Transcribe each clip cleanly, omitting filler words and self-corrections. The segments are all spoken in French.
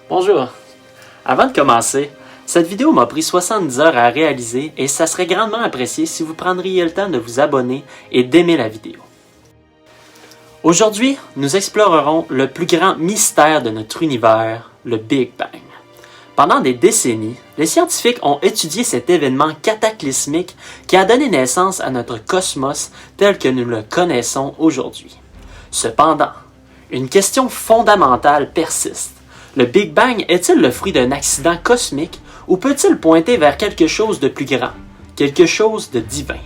Bonjour! Avant de commencer, cette vidéo m'a pris 70 heures à réaliser et ça serait grandement apprécié si vous prendriez le temps de vous abonner et d'aimer la vidéo. Aujourd'hui, nous explorerons le plus grand mystère de notre univers, le Big Bang. Pendant des décennies, les scientifiques ont étudié cet événement cataclysmique qui a donné naissance à notre cosmos tel que nous le connaissons aujourd'hui. Cependant, une question fondamentale persiste. Le Big Bang est-il le fruit d'un accident cosmique ou peut-il pointer vers quelque chose de plus grand, quelque chose de divin?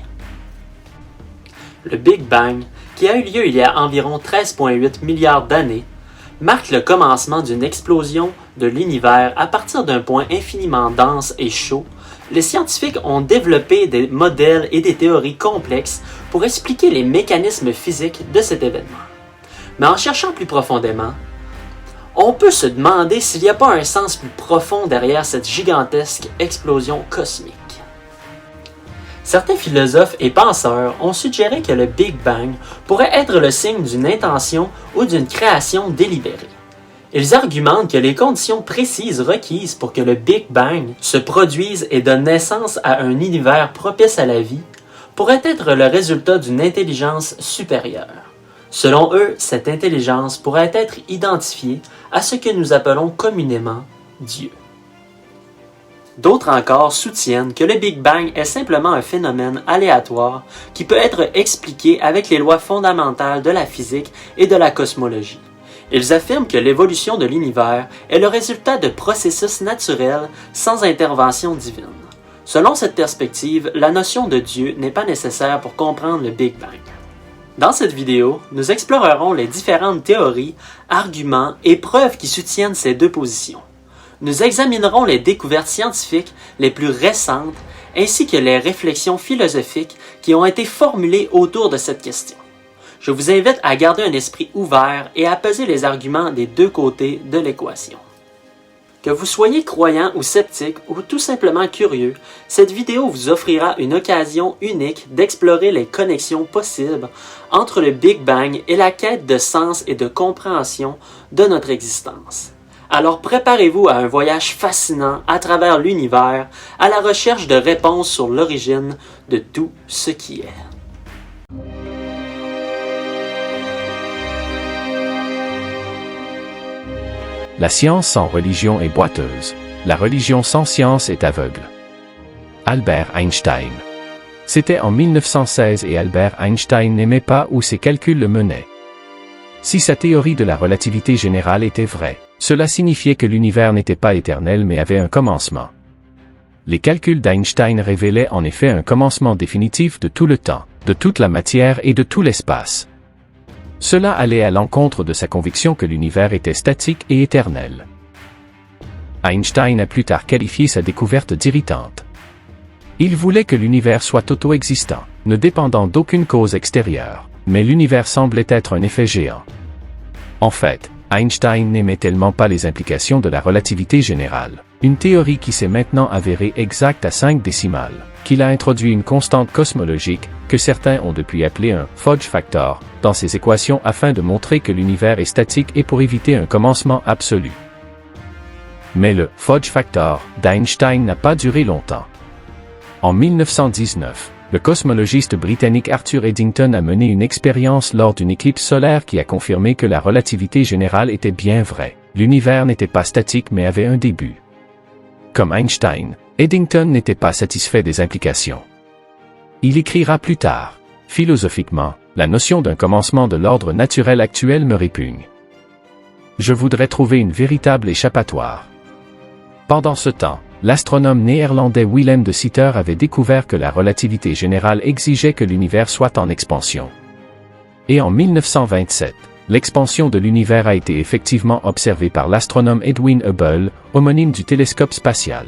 Le Big Bang, qui a eu lieu il y a environ 13,8 milliards d'années, marque le commencement d'une explosion de l'univers à partir d'un point infiniment dense et chaud. Les scientifiques ont développé des modèles et des théories complexes pour expliquer les mécanismes physiques de cet événement. Mais en cherchant plus profondément, on peut se demander s'il n'y a pas un sens plus profond derrière cette gigantesque explosion cosmique. Certains philosophes et penseurs ont suggéré que le Big Bang pourrait être le signe d'une intention ou d'une création délibérée. Ils argumentent que les conditions précises requises pour que le Big Bang se produise et donne naissance à un univers propice à la vie pourraient être le résultat d'une intelligence supérieure. Selon eux, cette intelligence pourrait être identifiée à ce que nous appelons communément Dieu. D'autres encore soutiennent que le Big Bang est simplement un phénomène aléatoire qui peut être expliqué avec les lois fondamentales de la physique et de la cosmologie. Ils affirment que l'évolution de l'univers est le résultat de processus naturels sans intervention divine. Selon cette perspective, la notion de Dieu n'est pas nécessaire pour comprendre le Big Bang. Dans cette vidéo, nous explorerons les différentes théories, arguments et preuves qui soutiennent ces deux positions. Nous examinerons les découvertes scientifiques les plus récentes ainsi que les réflexions philosophiques qui ont été formulées autour de cette question. Je vous invite à garder un esprit ouvert et à peser les arguments des deux côtés de l'équation. Que vous soyez croyant ou sceptique ou tout simplement curieux, cette vidéo vous offrira une occasion unique d'explorer les connexions possibles entre le Big Bang et la quête de sens et de compréhension de notre existence. Alors préparez-vous à un voyage fascinant à travers l'univers, à la recherche de réponses sur l'origine de tout ce qui est. La science sans religion est boiteuse. La religion sans science est aveugle. Albert Einstein. C'était en 1916 et Albert Einstein n'aimait pas où ses calculs le menaient. Si sa théorie de la relativité générale était vraie, cela signifiait que l'univers n'était pas éternel mais avait un commencement. Les calculs d'Einstein révélaient en effet un commencement définitif de tout le temps, de toute la matière et de tout l'espace. Cela allait à l'encontre de sa conviction que l'univers était statique et éternel. Einstein a plus tard qualifié sa découverte d'irritante. Il voulait que l'univers soit auto-existant, ne dépendant d'aucune cause extérieure, mais l'univers semblait être un effet géant. En fait, Einstein n'aimait tellement pas les implications de la relativité générale, une théorie qui s'est maintenant avérée exacte à 5 décimales, qu'il a introduit une constante cosmologique, que certains ont depuis appelé un fudge factor, dans ses équations afin de montrer que l'univers est statique et pour éviter un commencement absolu. Mais le fudge factor d'Einstein n'a pas duré longtemps. En 1919, le cosmologiste britannique Arthur Eddington a mené une expérience lors d'une éclipse solaire qui a confirmé que la relativité générale était bien vraie. L'univers n'était pas statique mais avait un début. Comme Einstein, Eddington n'était pas satisfait des implications. Il écrira plus tard, philosophiquement, la notion d'un commencement de l'ordre naturel actuel me répugne. Je voudrais trouver une véritable échappatoire. Pendant ce temps, l'astronome néerlandais Willem de Sitter avait découvert que la relativité générale exigeait que l'univers soit en expansion. Et en 1927, l'expansion de l'univers a été effectivement observée par l'astronome Edwin Hubble, homonyme du télescope spatial.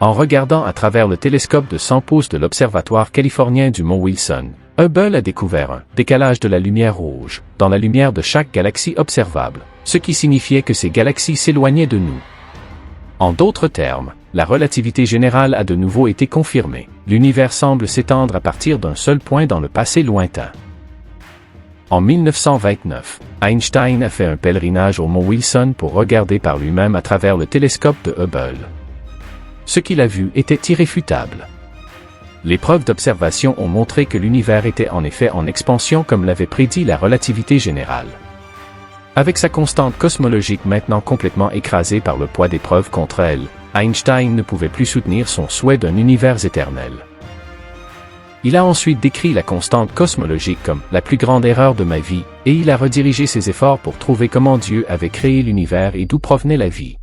En regardant à travers le télescope de 100 pouces de l'observatoire californien du mont Wilson, Hubble a découvert un décalage de la lumière rouge dans la lumière de chaque galaxie observable, ce qui signifiait que ces galaxies s'éloignaient de nous. En d'autres termes, la relativité générale a de nouveau été confirmée. L'univers semble s'étendre à partir d'un seul point dans le passé lointain. En 1929, Einstein a fait un pèlerinage au mont Wilson pour regarder par lui-même à travers le télescope de Hubble. Ce qu'il a vu était irréfutable. Les preuves d'observation ont montré que l'univers était en effet en expansion comme l'avait prédit la relativité générale. Avec sa constante cosmologique maintenant complètement écrasée par le poids des preuves contre elle, Einstein ne pouvait plus soutenir son souhait d'un univers éternel. Il a ensuite décrit la constante cosmologique comme « la plus grande erreur de ma vie » et il a redirigé ses efforts pour trouver comment Dieu avait créé l'univers et d'où provenait la vie.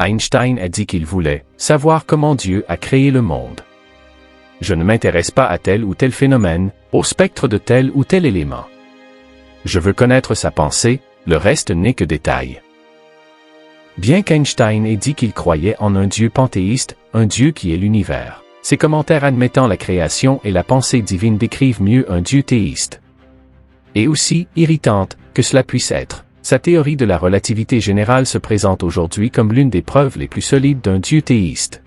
Einstein a dit qu'il voulait savoir comment Dieu a créé le monde. Je ne m'intéresse pas à tel ou tel phénomène, au spectre de tel ou tel élément. Je veux connaître sa pensée, le reste n'est que détail. Bien qu'Einstein ait dit qu'il croyait en un Dieu panthéiste, un Dieu qui est l'univers, ses commentaires admettant la création et la pensée divine décrivent mieux un Dieu théiste. Et aussi irritante que cela puisse être, sa théorie de la relativité générale se présente aujourd'hui comme l'une des preuves les plus solides d'un Dieu théiste.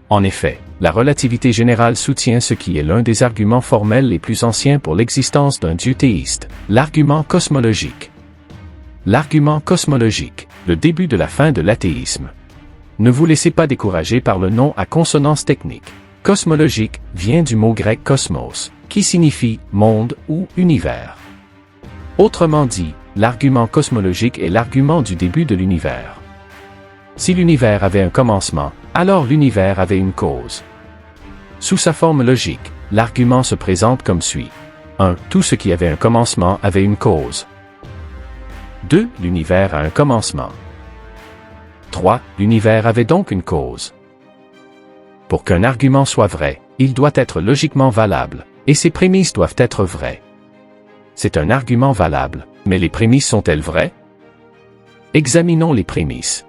En effet, la relativité générale soutient ce qui est l'un des arguments formels les plus anciens pour l'existence d'un Dieu théiste, l'argument cosmologique. L'argument cosmologique, le début de la fin de l'athéisme. Ne vous laissez pas décourager par le nom à consonance technique. Cosmologique vient du mot grec cosmos, qui signifie monde ou univers. Autrement dit, l'argument cosmologique est l'argument du début de l'univers. Si l'univers avait un commencement, alors l'univers avait une cause. Sous sa forme logique, l'argument se présente comme suit. 1. Tout ce qui avait un commencement avait une cause. 2. L'univers a un commencement. 3. L'univers avait donc une cause. Pour qu'un argument soit vrai, il doit être logiquement valable, et ses prémices doivent être vraies. C'est un argument valable, mais les prémices sont-elles vraies? Examinons les prémices.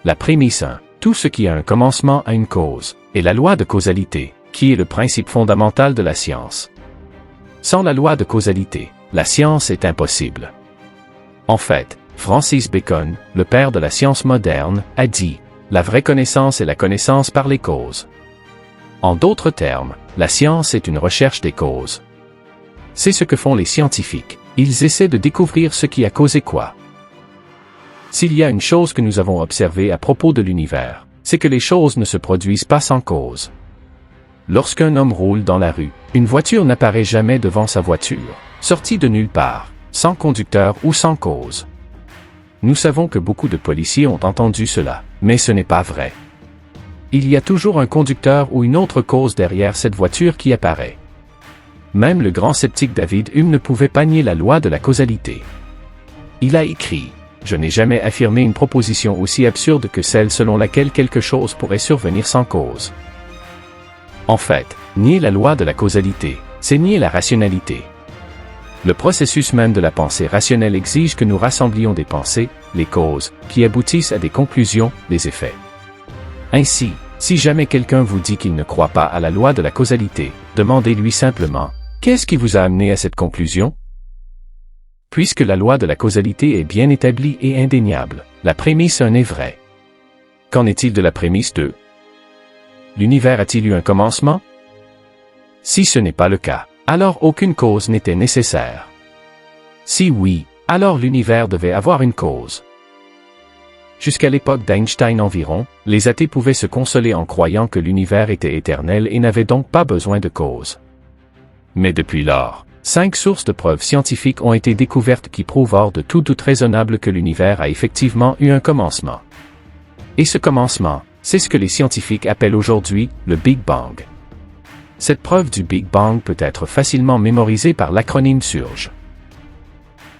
La prémisse 1. Tout ce qui a un commencement a une cause, est la loi de causalité, qui est le principe fondamental de la science. Sans la loi de causalité, la science est impossible. En fait, Francis Bacon, le père de la science moderne, a dit « La vraie connaissance est la connaissance par les causes ». En d'autres termes, la science est une recherche des causes. C'est ce que font les scientifiques, ils essaient de découvrir ce qui a causé quoi. S'il y a une chose que nous avons observée à propos de l'univers, c'est que les choses ne se produisent pas sans cause. Lorsqu'un homme roule dans la rue, une voiture n'apparaît jamais devant sa voiture, sortie de nulle part, sans conducteur ou sans cause. Nous savons que beaucoup de policiers ont entendu cela, mais ce n'est pas vrai. Il y a toujours un conducteur ou une autre cause derrière cette voiture qui apparaît. Même le grand sceptique David Hume ne pouvait pas nier la loi de la causalité. Il a écrit « Je n'ai jamais affirmé une proposition aussi absurde que celle selon laquelle quelque chose pourrait survenir sans cause. » En fait, nier la loi de la causalité, c'est nier la rationalité. Le processus même de la pensée rationnelle exige que nous rassemblions des pensées, les causes, qui aboutissent à des conclusions, des effets. Ainsi, si jamais quelqu'un vous dit qu'il ne croit pas à la loi de la causalité, demandez-lui simplement « Qu'est-ce qui vous a amené à cette conclusion ?» Puisque la loi de la causalité est bien établie et indéniable, la prémisse 1 est vraie. Qu'en est-il de la prémisse 2? L'univers a-t-il eu un commencement? Si ce n'est pas le cas, alors aucune cause n'était nécessaire. Si oui, alors l'univers devait avoir une cause. Jusqu'à l'époque d'Einstein environ, les athées pouvaient se consoler en croyant que l'univers était éternel et n'avait donc pas besoin de cause. Mais depuis lors, 5 sources de preuves scientifiques ont été découvertes qui prouvent hors de tout doute raisonnable que l'univers a effectivement eu un commencement. Et ce commencement, c'est ce que les scientifiques appellent aujourd'hui le Big Bang. Cette preuve du Big Bang peut être facilement mémorisée par l'acronyme SURGE.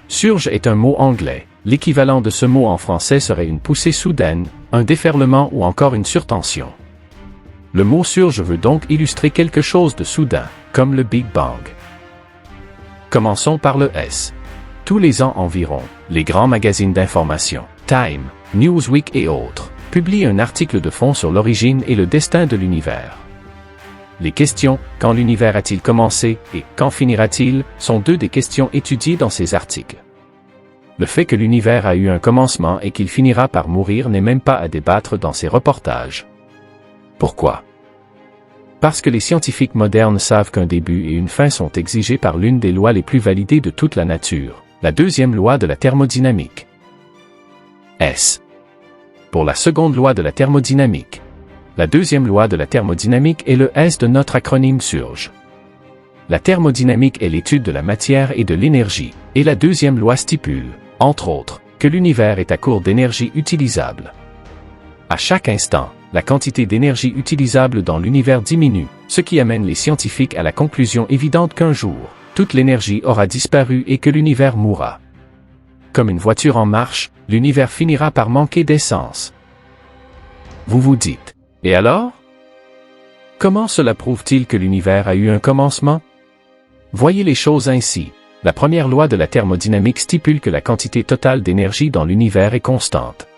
Surge est un mot anglais. L'équivalent de ce mot en français serait une poussée soudaine, un déferlement ou encore une surtension. Le mot surge veut donc illustrer quelque chose de soudain, comme le Big Bang. Commençons par le S. Tous les ans environ, les grands magazines d'information, Time, Newsweek et autres, publient un article de fond sur l'origine et le destin de l'univers. Les questions « Quand l'univers a-t-il commencé » et « Quand finira-t-il » sont deux des questions étudiées dans ces articles. Le fait que l'univers a eu un commencement et qu'il finira par mourir n'est même pas à débattre dans ces reportages. Pourquoi? Parce que les scientifiques modernes savent qu'un début et une fin sont exigés par l'une des lois les plus validées de toute la nature, la deuxième loi de la thermodynamique. S. Pour la seconde loi de la thermodynamique. La deuxième loi de la thermodynamique est le S de notre acronyme SURGE. La thermodynamique est l'étude de la matière et de l'énergie, et la deuxième loi stipule, entre autres, que l'univers est à court d'énergie utilisable. À chaque instant, la quantité d'énergie utilisable dans l'univers diminue, ce qui amène les scientifiques à la conclusion évidente qu'un jour, toute l'énergie aura disparu et que l'univers mourra. Comme une voiture en marche, l'univers finira par manquer d'essence. Vous vous dites, et alors? Comment cela prouve-t-il que l'univers a eu un commencement? Voyez les choses ainsi. La première loi de la thermodynamique stipule que la quantité totale d'énergie dans l'univers est constante.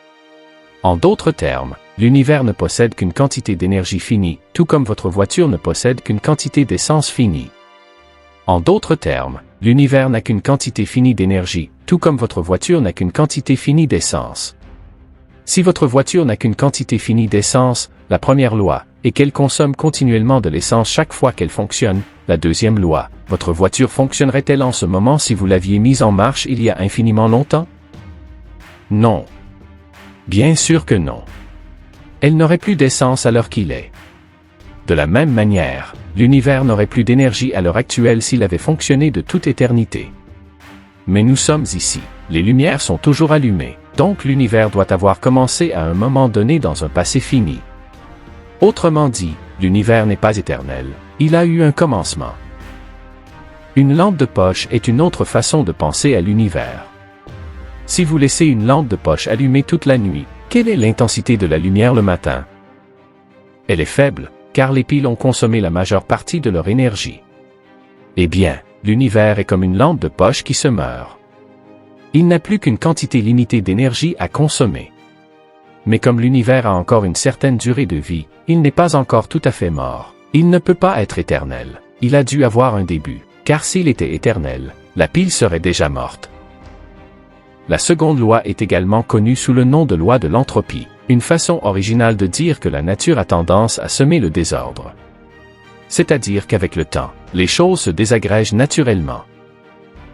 En d'autres termes, l'univers ne possède qu'une quantité d'énergie finie, tout comme votre voiture ne possède qu'une quantité d'essence finie. En d'autres termes, l'univers n'a qu'une quantité finie d'énergie, tout comme votre voiture n'a qu'une quantité finie d'essence. Si votre voiture n'a qu'une quantité finie d'essence, la première loi, est qu'elle consomme continuellement de l'essence chaque fois qu'elle fonctionne, la deuxième loi, votre voiture fonctionnerait-elle en ce moment si vous l'aviez mise en marche il y a infiniment longtemps? Non. Bien sûr que non. Elle n'aurait plus d'essence à l'heure qu'il est. De la même manière, l'univers n'aurait plus d'énergie à l'heure actuelle s'il avait fonctionné de toute éternité. Mais nous sommes ici, les lumières sont toujours allumées, donc l'univers doit avoir commencé à un moment donné dans un passé fini. Autrement dit, l'univers n'est pas éternel, il a eu un commencement. Une lampe de poche est une autre façon de penser à l'univers. Si vous laissez une lampe de poche allumée toute la nuit, quelle est l'intensité de la lumière le matin? Elle est faible, car les piles ont consommé la majeure partie de leur énergie. Eh bien, l'univers est comme une lampe de poche qui se meurt. Il n'a plus qu'une quantité limitée d'énergie à consommer. Mais comme l'univers a encore une certaine durée de vie, il n'est pas encore tout à fait mort. Il ne peut pas être éternel. Il a dû avoir un début, car s'il était éternel, la pile serait déjà morte. La seconde loi est également connue sous le nom de loi de l'entropie, une façon originale de dire que la nature a tendance à semer le désordre. C'est-à-dire qu'avec le temps, les choses se désagrègent naturellement.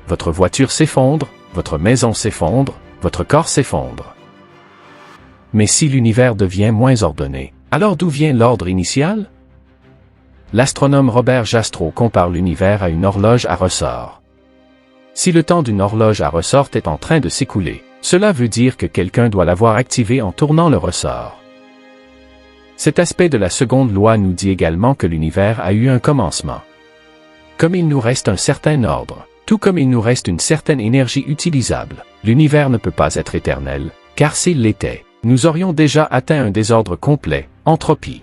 Votre voiture s'effondre, votre maison s'effondre, votre corps s'effondre. Mais si l'univers devient moins ordonné, alors d'où vient l'ordre initial? L'astronome Robert Jastrow compare l'univers à une horloge à ressort. Si le temps d'une horloge à ressort est en train de s'écouler, cela veut dire que quelqu'un doit l'avoir activé en tournant le ressort. Cet aspect de la seconde loi nous dit également que l'univers a eu un commencement. Comme il nous reste un certain ordre, tout comme il nous reste une certaine énergie utilisable, l'univers ne peut pas être éternel, car s'il l'était, nous aurions déjà atteint un désordre complet, entropie.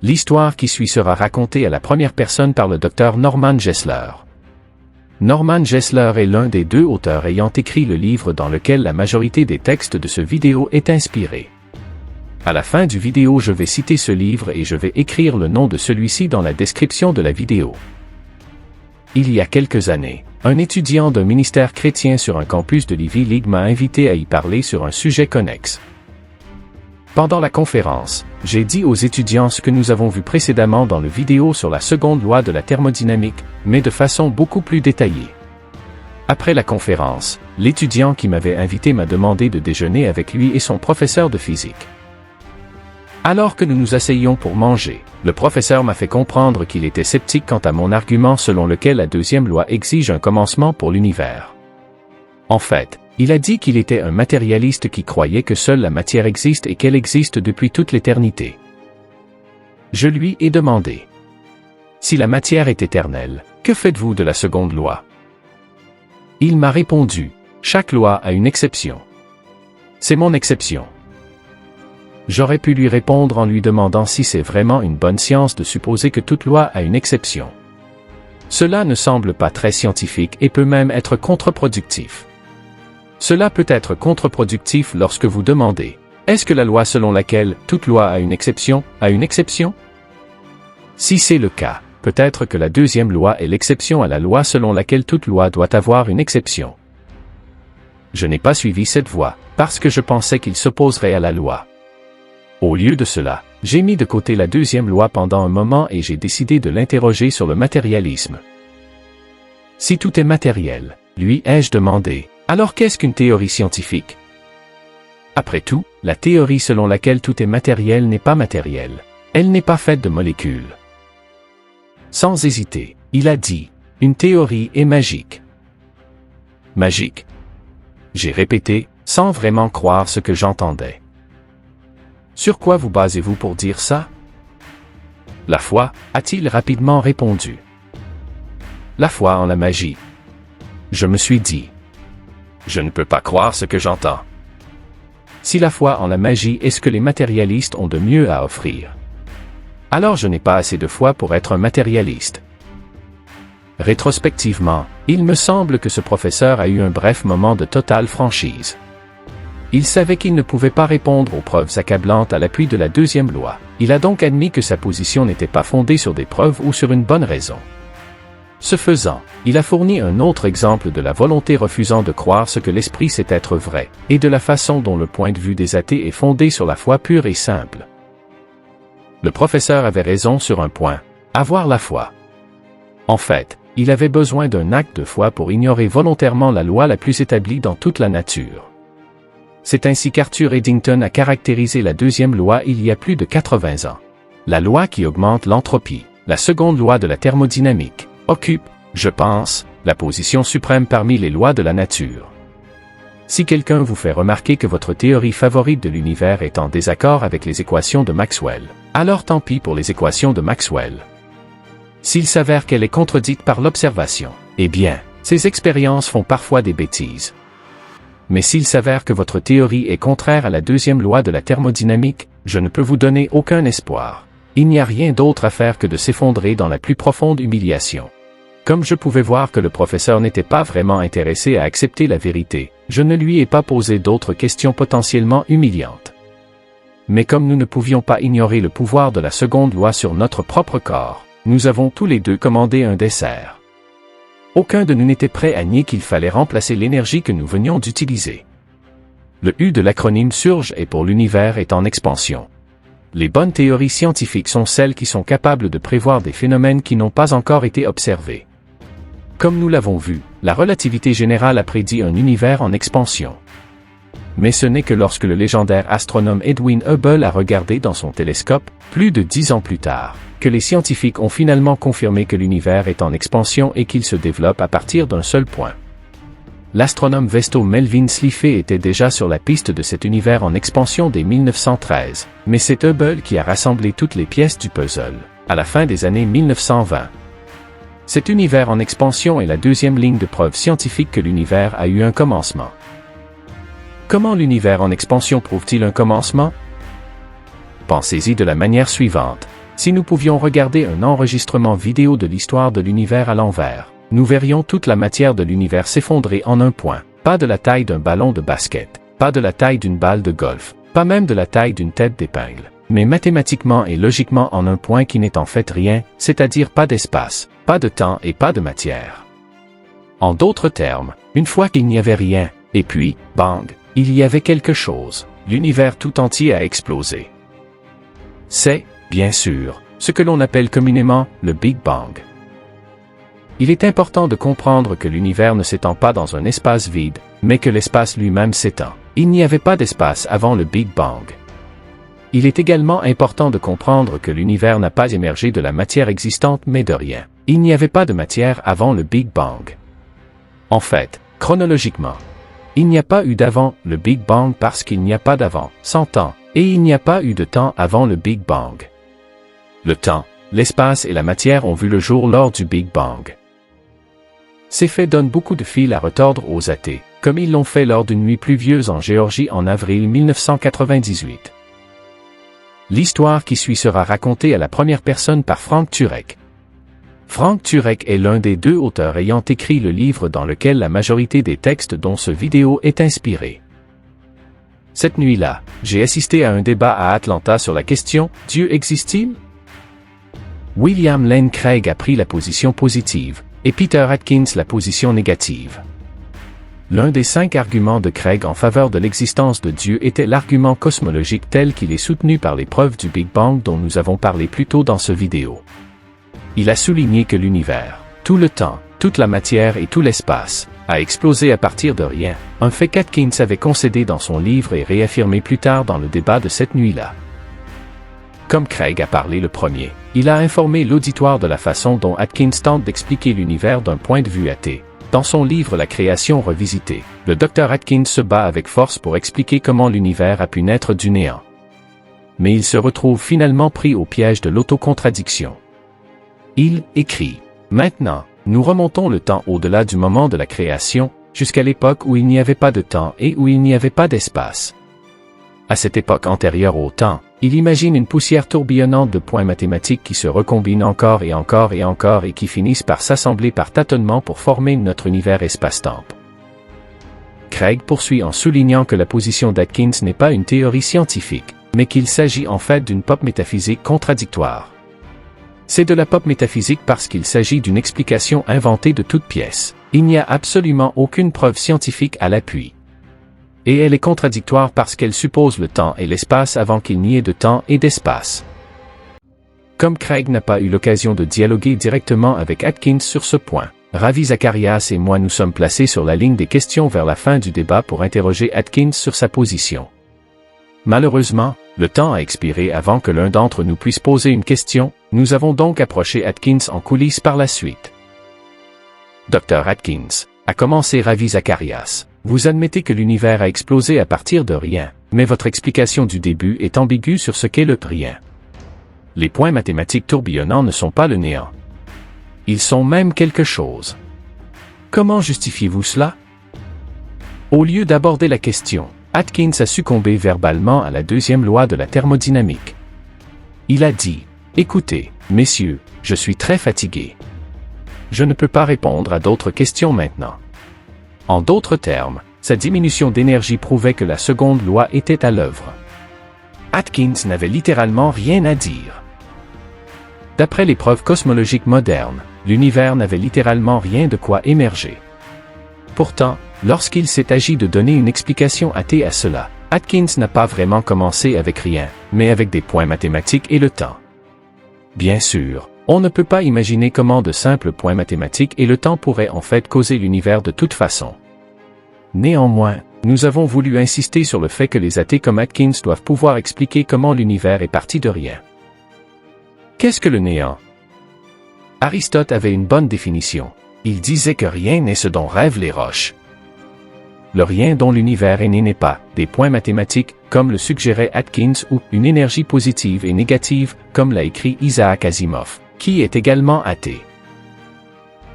L'histoire qui suit sera racontée à la première personne par le docteur Norman Geisler. Norman Geisler est l'un des deux auteurs ayant écrit le livre dans lequel la majorité des textes de ce vidéo est inspirée. À la fin du vidéo, je vais citer ce livre et je vais écrire le nom de celui-ci dans la description de la vidéo. Il y a quelques années, un étudiant d'un ministère chrétien sur un campus de l'Ivy League m'a invité à y parler sur un sujet connexe. Pendant la conférence, j'ai dit aux étudiants ce que nous avons vu précédemment dans le vidéo sur la seconde loi de la thermodynamique, mais de façon beaucoup plus détaillée. Après la conférence, l'étudiant qui m'avait invité m'a demandé de déjeuner avec lui et son professeur de physique. Alors que nous nous asseyions pour manger, le professeur m'a fait comprendre qu'il était sceptique quant à mon argument selon lequel la deuxième loi exige un commencement pour l'univers. En fait, il a dit qu'il était un matérialiste qui croyait que seule la matière existe et qu'elle existe depuis toute l'éternité. Je lui ai demandé: si la matière est éternelle, que faites-vous de la seconde loi? Il m'a répondu: chaque loi a une exception. C'est mon exception. J'aurais pu lui répondre en lui demandant si c'est vraiment une bonne science de supposer que toute loi a une exception. Cela ne semble pas très scientifique et peut même être contre-productif. Cela peut être contre-productif lorsque vous demandez: est-ce que la loi selon laquelle toute loi a une exception a une exception? Si c'est le cas, peut-être que la deuxième loi est l'exception à la loi selon laquelle toute loi doit avoir une exception. Je n'ai pas suivi cette voie, parce que je pensais qu'il s'opposerait à la loi. Au lieu de cela, J'ai mis de côté la deuxième loi pendant un moment et j'ai décidé de l'interroger sur le matérialisme. Si tout est matériel, lui ai-je demandé, alors qu'est-ce qu'une théorie scientifique? Après tout, la théorie selon laquelle tout est matériel n'est pas matériel. Elle n'est pas faite de molécules. Sans hésiter, il a dit, une théorie est magique. Magique. J'ai répété, sans vraiment croire ce que j'entendais. Sur quoi vous basez-vous pour dire ça? La foi, a-t-il rapidement répondu. La foi en la magie. Je me suis dit. Je ne peux pas croire ce que j'entends. Si la foi en la magie est ce que les matérialistes ont de mieux à offrir, alors je n'ai pas assez de foi pour être un matérialiste. Rétrospectivement, il me semble que ce professeur a eu un bref moment de totale franchise. Il savait qu'il ne pouvait pas répondre aux preuves accablantes à l'appui de la deuxième loi. Il a donc admis que sa position n'était pas fondée sur des preuves ou sur une bonne raison. Ce faisant, il a fourni un autre exemple de la volonté refusant de croire ce que l'esprit sait être vrai, et de la façon dont le point de vue des athées est fondé sur la foi pure et simple. Le professeur avait raison sur un point, avoir la foi. En fait, il avait besoin d'un acte de foi pour ignorer volontairement la loi la plus établie dans toute la nature. C'est ainsi qu'Arthur Eddington a caractérisé la deuxième loi il y a plus de 80 ans. La loi qui augmente l'entropie, la seconde loi de la thermodynamique, occupe, je pense, la position suprême parmi les lois de la nature. Si quelqu'un vous fait remarquer que votre théorie favorite de l'univers est en désaccord avec les équations de Maxwell, alors tant pis pour les équations de Maxwell. S'il s'avère qu'elle est contredite par l'observation, eh bien, ces expériences font parfois des bêtises. Mais s'il s'avère que votre théorie est contraire à la deuxième loi de la thermodynamique, je ne peux vous donner aucun espoir. Il n'y a rien d'autre à faire que de s'effondrer dans la plus profonde humiliation. Comme je pouvais voir que le professeur n'était pas vraiment intéressé à accepter la vérité, je ne lui ai pas posé d'autres questions potentiellement humiliantes. Mais comme nous ne pouvions pas ignorer le pouvoir de la seconde loi sur notre propre corps, nous avons tous les deux commandé un dessert. Aucun de nous n'était prêt à nier qu'il fallait remplacer l'énergie que nous venions d'utiliser. Le U de l'acronyme SURGE est pour l'univers est en expansion. Les bonnes théories scientifiques sont celles qui sont capables de prévoir des phénomènes qui n'ont pas encore été observés. Comme nous l'avons vu, la relativité générale a prédit un univers en expansion. Mais ce n'est que lorsque le légendaire astronome Edwin Hubble a regardé dans son télescope, plus de 10 ans plus tard, que les scientifiques ont finalement confirmé que l'univers est en expansion et qu'il se développe à partir d'un seul point. L'astronome Vesto Melvin Slipher était déjà sur la piste de cet univers en expansion dès 1913, mais c'est Hubble qui a rassemblé toutes les pièces du puzzle, à la fin des années 1920. Cet univers en expansion est la deuxième ligne de preuve scientifique que l'univers a eu un commencement. Comment l'univers en expansion prouve-t-il un commencement? Pensez-y de la manière suivante. Si nous pouvions regarder un enregistrement vidéo de l'histoire de l'univers à l'envers, nous verrions toute la matière de l'univers s'effondrer en un point, pas de la taille d'un ballon de basket, pas de la taille d'une balle de golf, pas même de la taille d'une tête d'épingle, mais mathématiquement et logiquement en un point qui n'est en fait rien, c'est-à-dire pas d'espace, pas de temps et pas de matière. En d'autres termes, une fois qu'il n'y avait rien, et puis, bang, il y avait quelque chose, l'univers tout entier a explosé. C'est, bien sûr, ce que l'on appelle communément le Big Bang. Il est important de comprendre que l'univers ne s'étend pas dans un espace vide, mais que l'espace lui-même s'étend. Il n'y avait pas d'espace avant le Big Bang. Il est également important de comprendre que l'univers n'a pas émergé de la matière existante mais de rien. Il n'y avait pas de matière avant le Big Bang. En fait, chronologiquement, il n'y a pas eu d'avant le Big Bang parce qu'il n'y a pas d'avant, sans temps, et il n'y a pas eu de temps avant le Big Bang. Le temps, l'espace et la matière ont vu le jour lors du Big Bang. Ces faits donnent beaucoup de fil à retordre aux athées, comme ils l'ont fait lors d'une nuit pluvieuse en Géorgie en avril 1998. L'histoire qui suit sera racontée à la première personne par Frank Turek. Frank Turek est l'un des deux auteurs ayant écrit le livre dans lequel la majorité des textes dont ce vidéo est inspirée. Cette nuit-là, j'ai assisté à un débat à Atlanta sur la question « Dieu existe-t-il » William Lane Craig a pris la position positive, et Peter Atkins la position négative. L'un des 5 arguments de Craig en faveur de l'existence de Dieu était l'argument cosmologique tel qu'il est soutenu par les preuves du Big Bang dont nous avons parlé plus tôt dans ce vidéo. Il a souligné que l'univers, tout le temps, toute la matière et tout l'espace, a explosé à partir de rien, un fait qu'Atkins avait concédé dans son livre et réaffirmé plus tard dans le débat de cette nuit-là. Comme Craig a parlé le premier, il a informé l'auditoire de la façon dont Atkins tente d'expliquer l'univers d'un point de vue athée. Dans son livre La création revisitée, le Dr Atkins se bat avec force pour expliquer comment l'univers a pu naître du néant. Mais il se retrouve finalement pris au piège de l'autocontradiction. Il écrit « Maintenant, nous remontons le temps au-delà du moment de la création, jusqu'à l'époque où il n'y avait pas de temps et où il n'y avait pas d'espace. À cette époque antérieure au temps, il imagine une poussière tourbillonnante de points mathématiques qui se recombinent encore et encore et encore et qui finissent par s'assembler par tâtonnement pour former notre univers espace-temps. » Craig poursuit en soulignant que la position d'Atkins n'est pas une théorie scientifique, mais qu'il s'agit en fait d'une pop métaphysique contradictoire. C'est de la pop métaphysique parce qu'il s'agit d'une explication inventée de toutes pièces. Il n'y a absolument aucune preuve scientifique à l'appui. Et elle est contradictoire parce qu'elle suppose le temps et l'espace avant qu'il n'y ait de temps et d'espace. Comme Craig n'a pas eu l'occasion de dialoguer directement avec Atkins sur ce point, Ravi Zacharias et moi nous sommes placés sur la ligne des questions vers la fin du débat pour interroger Atkins sur sa position. Malheureusement, le temps a expiré avant que l'un d'entre nous puisse poser une question, nous avons donc approché Atkins en coulisses par la suite. Dr Atkins, a commencé Ravi Zacharias. Vous admettez que l'univers a explosé à partir de rien, mais votre explication du début est ambiguë sur ce qu'est le rien. Les points mathématiques tourbillonnants ne sont pas le néant. Ils sont même quelque chose. Comment justifiez-vous cela? Au lieu d'aborder la question, Atkins a succombé verbalement à la deuxième loi de la thermodynamique. Il a dit, « Écoutez, messieurs, je suis très fatigué. Je ne peux pas répondre à d'autres questions maintenant. » En d'autres termes, sa diminution d'énergie prouvait que la seconde loi était à l'œuvre. Atkins n'avait littéralement rien à dire. D'après les preuves cosmologiques modernes, l'univers n'avait littéralement rien de quoi émerger. Pourtant, lorsqu'il s'est agi de donner une explication athée à cela, Atkins n'a pas vraiment commencé avec rien, mais avec des points mathématiques et le temps. Bien sûr, on ne peut pas imaginer comment de simples points mathématiques et le temps pourraient en fait causer l'univers de toute façon. Néanmoins, nous avons voulu insister sur le fait que les athées comme Atkins doivent pouvoir expliquer comment l'univers est parti de rien. Qu'est-ce que le néant? Aristote avait une bonne définition. Il disait que rien n'est ce dont rêvent les roches. Le rien dont l'univers est né n'est pas des points mathématiques, comme le suggérait Atkins, ou une énergie positive et négative, comme l'a écrit Isaac Asimov, qui est également athée.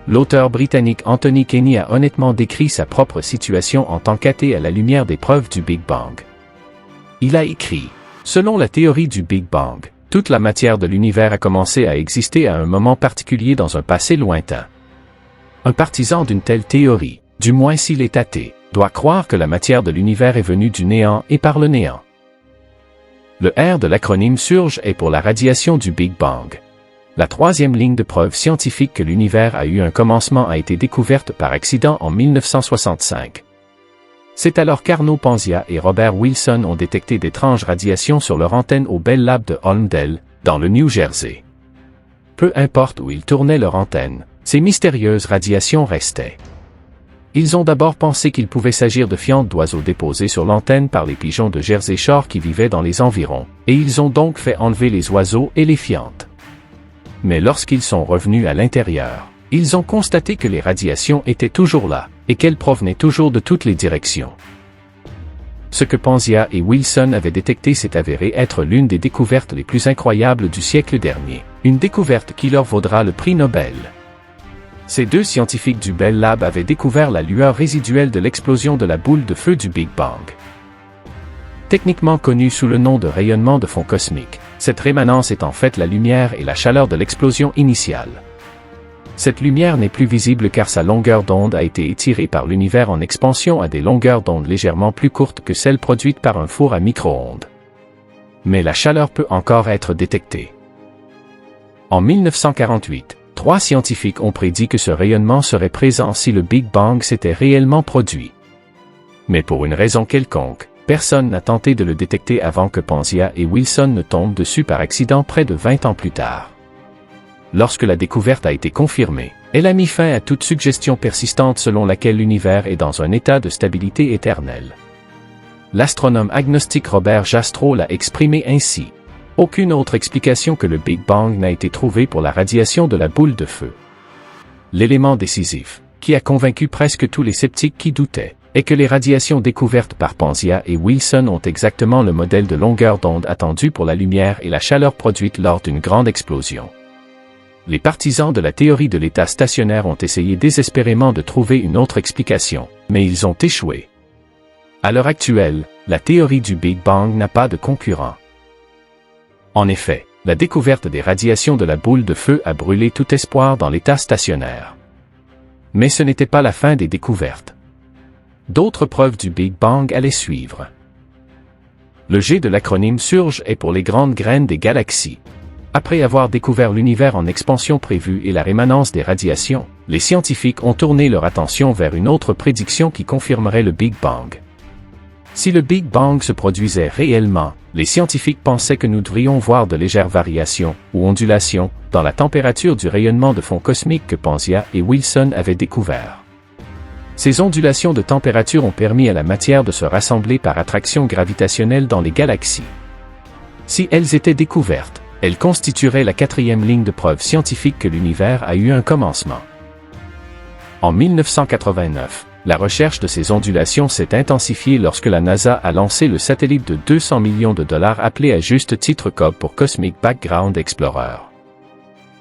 L'auteur britannique Anthony Kenny a honnêtement décrit sa propre situation en tant qu'athée à la lumière des preuves du Big Bang. Il a écrit, « Selon la théorie du Big Bang, toute la matière de l'univers a commencé à exister à un moment particulier dans un passé lointain. Un partisan d'une telle théorie, du moins s'il est athée, doit croire que la matière de l'univers est venue du néant et par le néant. » Le R de l'acronyme SURGE est pour la radiation du Big Bang. La troisième ligne de preuve scientifique que l'univers a eu un commencement a été découverte par accident en 1965. C'est alors qu'Arno Panzia et Robert Wilson ont détecté d'étranges radiations sur leur antenne au Bell Lab de Holmdel, dans le New Jersey. Peu importe où ils tournaient leur antenne, ces mystérieuses radiations restaient. Ils ont d'abord pensé qu'il pouvait s'agir de fientes d'oiseaux déposées sur l'antenne par les pigeons de Jersey Shore qui vivaient dans les environs, et ils ont donc fait enlever les oiseaux et les fientes. Mais lorsqu'ils sont revenus à l'intérieur, ils ont constaté que les radiations étaient toujours là, et qu'elles provenaient toujours de toutes les directions. Ce que Panzia et Wilson avaient détecté s'est avéré être l'une des découvertes les plus incroyables du siècle dernier, une découverte qui leur vaudra le prix Nobel. Ces deux scientifiques du Bell Lab avaient découvert la lueur résiduelle de l'explosion de la boule de feu du Big Bang. Techniquement connue sous le nom de rayonnement de fond cosmique, cette rémanence est en fait la lumière et la chaleur de l'explosion initiale. Cette lumière n'est plus visible car sa longueur d'onde a été étirée par l'univers en expansion à des longueurs d'onde légèrement plus courtes que celles produites par un four à micro-ondes. Mais la chaleur peut encore être détectée. En 1948, 3 scientifiques ont prédit que ce rayonnement serait présent si le Big Bang s'était réellement produit. Mais pour une raison quelconque, personne n'a tenté de le détecter avant que Panzia et Wilson ne tombent dessus par accident près de 20 ans plus tard. Lorsque la découverte a été confirmée, elle a mis fin à toute suggestion persistante selon laquelle l'univers est dans un état de stabilité éternelle. L'astronome agnostique Robert Jastrow l'a exprimé ainsi. Aucune autre explication que le Big Bang n'a été trouvée pour la radiation de la boule de feu. L'élément décisif, qui a convaincu presque tous les sceptiques qui doutaient, est que les radiations découvertes par Panzia et Wilson ont exactement le modèle de longueur d'onde attendu pour la lumière et la chaleur produite lors d'une grande explosion. Les partisans de la théorie de l'état stationnaire ont essayé désespérément de trouver une autre explication, mais ils ont échoué. À l'heure actuelle, la théorie du Big Bang n'a pas de concurrent. En effet, la découverte des radiations de la boule de feu a brûlé tout espoir dans l'état stationnaire. Mais ce n'était pas la fin des découvertes. D'autres preuves du Big Bang allaient suivre. Le G de l'acronyme SURGE est pour les grandes graines des galaxies. Après avoir découvert l'univers en expansion prévue et la rémanence des radiations, les scientifiques ont tourné leur attention vers une autre prédiction qui confirmerait le Big Bang. Si le Big Bang se produisait réellement, les scientifiques pensaient que nous devrions voir de légères variations, ou ondulations, dans la température du rayonnement de fond cosmique que Panzia et Wilson avaient découvert. Ces ondulations de température ont permis à la matière de se rassembler par attraction gravitationnelle dans les galaxies. Si elles étaient découvertes, elles constitueraient la 4e ligne de preuve scientifique que l'univers a eu un commencement. En 1989, la recherche de ces ondulations s'est intensifiée lorsque la NASA a lancé le satellite de 200 millions de dollars appelé à juste titre COB pour Cosmic Background Explorer.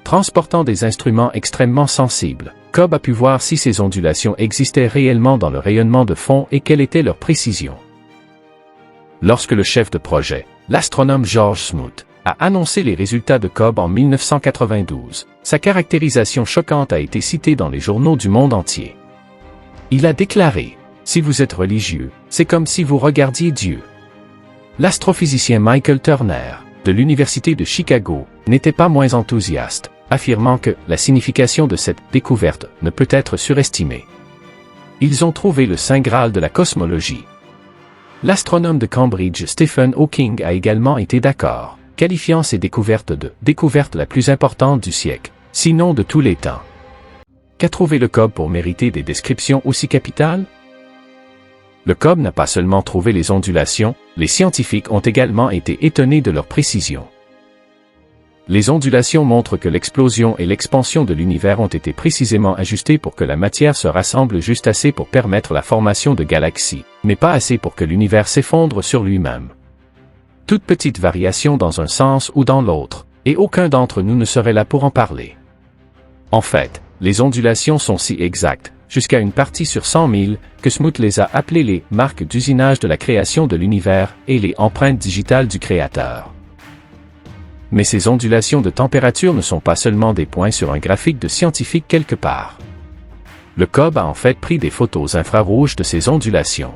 Transportant des instruments extrêmement sensibles, COB a pu voir si ces ondulations existaient réellement dans le rayonnement de fond et quelle était leur précision. Lorsque le chef de projet, l'astronome George Smoot, a annoncé les résultats de COB en 1992, sa caractérisation choquante a été citée dans les journaux du monde entier. Il a déclaré « Si vous êtes religieux, c'est comme si vous regardiez Dieu ». L'astrophysicien Michael Turner, de l'Université de Chicago, n'était pas moins enthousiaste, affirmant que la signification de cette découverte ne peut être surestimée. Ils ont trouvé le Saint Graal de la cosmologie. L'astronome de Cambridge Stephen Hawking a également été d'accord, qualifiant ces découvertes de « découverte la plus importante du siècle, sinon de tous les temps ». Qu'a trouvé le COB pour mériter des descriptions aussi capitales? Le COB n'a pas seulement trouvé les ondulations, les scientifiques ont également été étonnés de leur précision. Les ondulations montrent que l'explosion et l'expansion de l'univers ont été précisément ajustées pour que la matière se rassemble juste assez pour permettre la formation de galaxies, mais pas assez pour que l'univers s'effondre sur lui-même. Toute petite variation dans un sens ou dans l'autre, et aucun d'entre nous ne serait là pour en parler. En fait, les ondulations sont si exactes, jusqu'à une partie sur 100 000, que Smoot les a appelées les marques d'usinage de la création de l'univers et les empreintes digitales du créateur. Mais ces ondulations de température ne sont pas seulement des points sur un graphique de scientifique quelque part. Le COB a en fait pris des photos infrarouges de ces ondulations.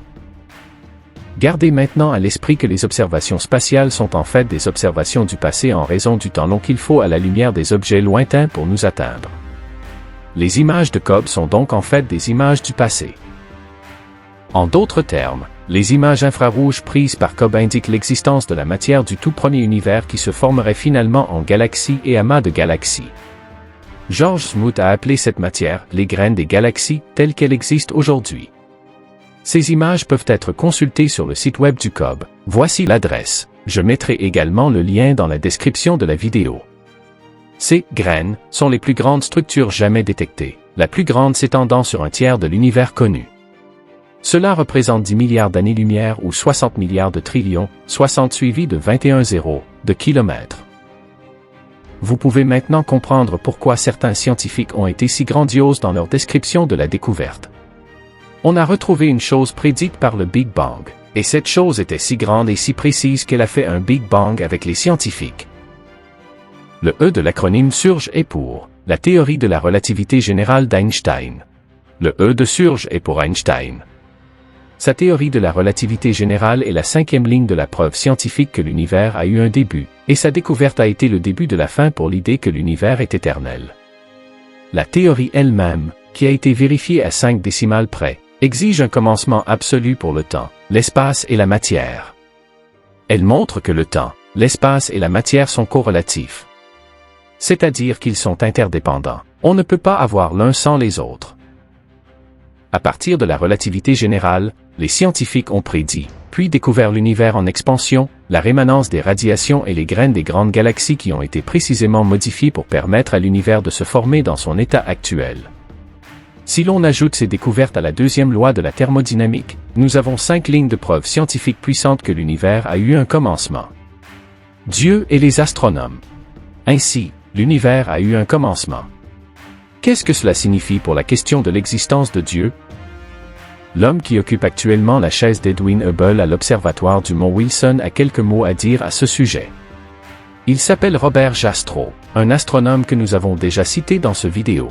Gardez maintenant à l'esprit que les observations spatiales sont en fait des observations du passé en raison du temps long qu'il faut à la lumière des objets lointains pour nous atteindre. Les images de COB sont donc en fait des images du passé. En d'autres termes, les images infrarouges prises par COB indiquent l'existence de la matière du tout premier univers qui se formerait finalement en galaxies et amas de galaxies. George Smoot a appelé cette matière « les graines des galaxies » telles qu'elles existent aujourd'hui. Ces images peuvent être consultées sur le site web du COB. Voici l'adresse. Je mettrai également le lien dans la description de la vidéo. Ces graines sont les plus grandes structures jamais détectées, la plus grande s'étendant sur un tiers de l'univers connu. Cela représente 10 milliards d'années-lumière ou 60 milliards de trillions, 60 suivi de 21 zéros, de kilomètres. Vous pouvez maintenant comprendre pourquoi certains scientifiques ont été si grandioses dans leur description de la découverte. On a retrouvé une chose prédite par le Big Bang, et cette chose était si grande et si précise qu'elle a fait un Big Bang avec les scientifiques. Le E de l'acronyme SURGE est pour la théorie de la relativité générale d'Einstein. Le E de SURGE est pour Einstein. Sa théorie de la relativité générale est la 5e ligne de la preuve scientifique que l'univers a eu un début, et sa découverte a été le début de la fin pour l'idée que l'univers est éternel. La théorie elle-même, qui a été vérifiée à 5 décimales près, exige un commencement absolu pour le temps, l'espace et la matière. Elle montre que le temps, l'espace et la matière sont corrélatifs. C'est-à-dire qu'ils sont interdépendants. On ne peut pas avoir l'un sans les autres. À partir de la relativité générale, les scientifiques ont prédit, puis découvert l'univers en expansion, la rémanence des radiations et les graines des grandes galaxies qui ont été précisément modifiées pour permettre à l'univers de se former dans son état actuel. Si l'on ajoute ces découvertes à la deuxième loi de la thermodynamique, nous avons 5 lignes de preuves scientifiques puissantes que l'univers a eu un commencement. Dieu et les astronomes. Ainsi, l'univers a eu un commencement. Qu'est-ce que cela signifie pour la question de l'existence de Dieu? L'homme qui occupe actuellement la chaise d'Edwin Hubble à l'observatoire du mont Wilson a quelques mots à dire à ce sujet. Il s'appelle Robert Jastrow, un astronome que nous avons déjà cité dans ce vidéo.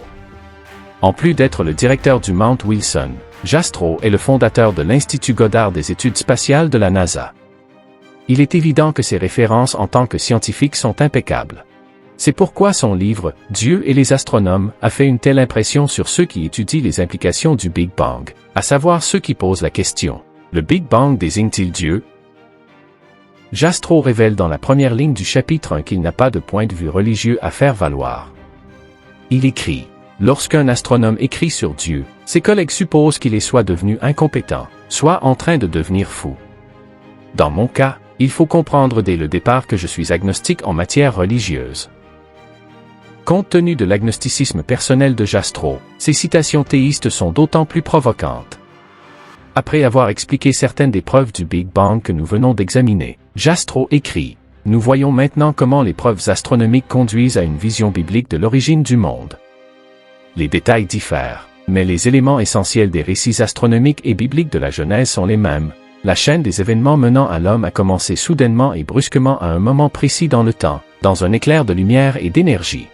En plus d'être le directeur du Mount Wilson, Jastrow est le fondateur de l'Institut Goddard des études spatiales de la NASA. Il est évident que ses références en tant que scientifique sont impeccables. C'est pourquoi son livre « Dieu et les astronomes » a fait une telle impression sur ceux qui étudient les implications du Big Bang, à savoir ceux qui posent la question « Le Big Bang désigne-t-il Dieu ?» Jastrow révèle dans la première ligne du chapitre 1 qu'il n'a pas de point de vue religieux à faire valoir. Il écrit « Lorsqu'un astronome écrit sur Dieu, ses collègues supposent qu'il est soit devenu incompétent, soit en train de devenir fou. Dans mon cas, il faut comprendre dès le départ que je suis agnostique en matière religieuse. » Compte tenu de l'agnosticisme personnel de Jastrow, ces citations théistes sont d'autant plus provocantes. Après avoir expliqué certaines des preuves du Big Bang que nous venons d'examiner, Jastrow écrit « Nous voyons maintenant comment les preuves astronomiques conduisent à une vision biblique de l'origine du monde. Les détails diffèrent, mais les éléments essentiels des récits astronomiques et bibliques de la Genèse sont les mêmes. La chaîne des événements menant à l'homme a commencé soudainement et brusquement à un moment précis dans le temps, dans un éclair de lumière et d'énergie. »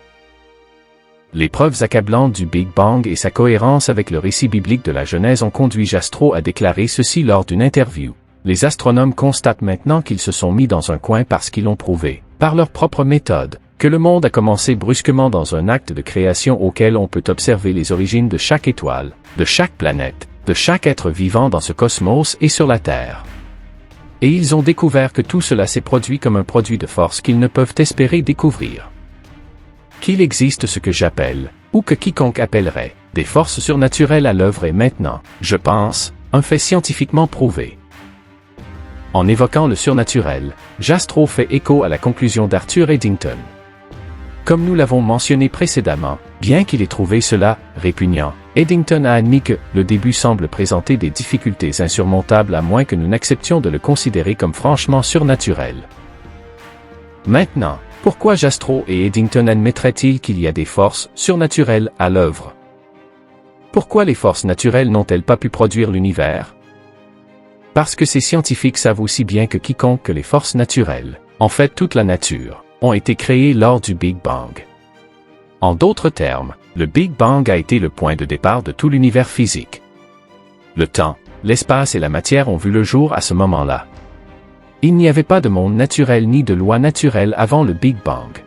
Les preuves accablantes du Big Bang et sa cohérence avec le récit biblique de la Genèse ont conduit Jastrow à déclarer ceci lors d'une interview. Les astronomes constatent maintenant qu'ils se sont mis dans un coin parce qu'ils ont prouvé, par leur propre méthode, que le monde a commencé brusquement dans un acte de création auquel on peut observer les origines de chaque étoile, de chaque planète, de chaque être vivant dans ce cosmos et sur la Terre. Et ils ont découvert que tout cela s'est produit comme un produit de force qu'ils ne peuvent espérer découvrir. Qu'il existe ce que j'appelle, ou que quiconque appellerait, des forces surnaturelles à l'œuvre est maintenant, je pense, un fait scientifiquement prouvé. En évoquant le surnaturel, Jastrow fait écho à la conclusion d'Arthur Eddington. Comme nous l'avons mentionné précédemment, bien qu'il ait trouvé cela répugnant, Eddington a admis que le début semble présenter des difficultés insurmontables à moins que nous n'acceptions de le considérer comme franchement surnaturel. Maintenant, pourquoi Jastrow et Eddington admettraient-ils qu'il y a des forces surnaturelles à l'œuvre? Pourquoi les forces naturelles n'ont-elles pas pu produire l'univers? Parce que ces scientifiques savent aussi bien que quiconque que les forces naturelles, en fait toute la nature, ont été créées lors du Big Bang. En d'autres termes, le Big Bang a été le point de départ de tout l'univers physique. Le temps, l'espace et la matière ont vu le jour à ce moment-là. Il n'y avait pas de monde naturel ni de loi naturelle avant le Big Bang.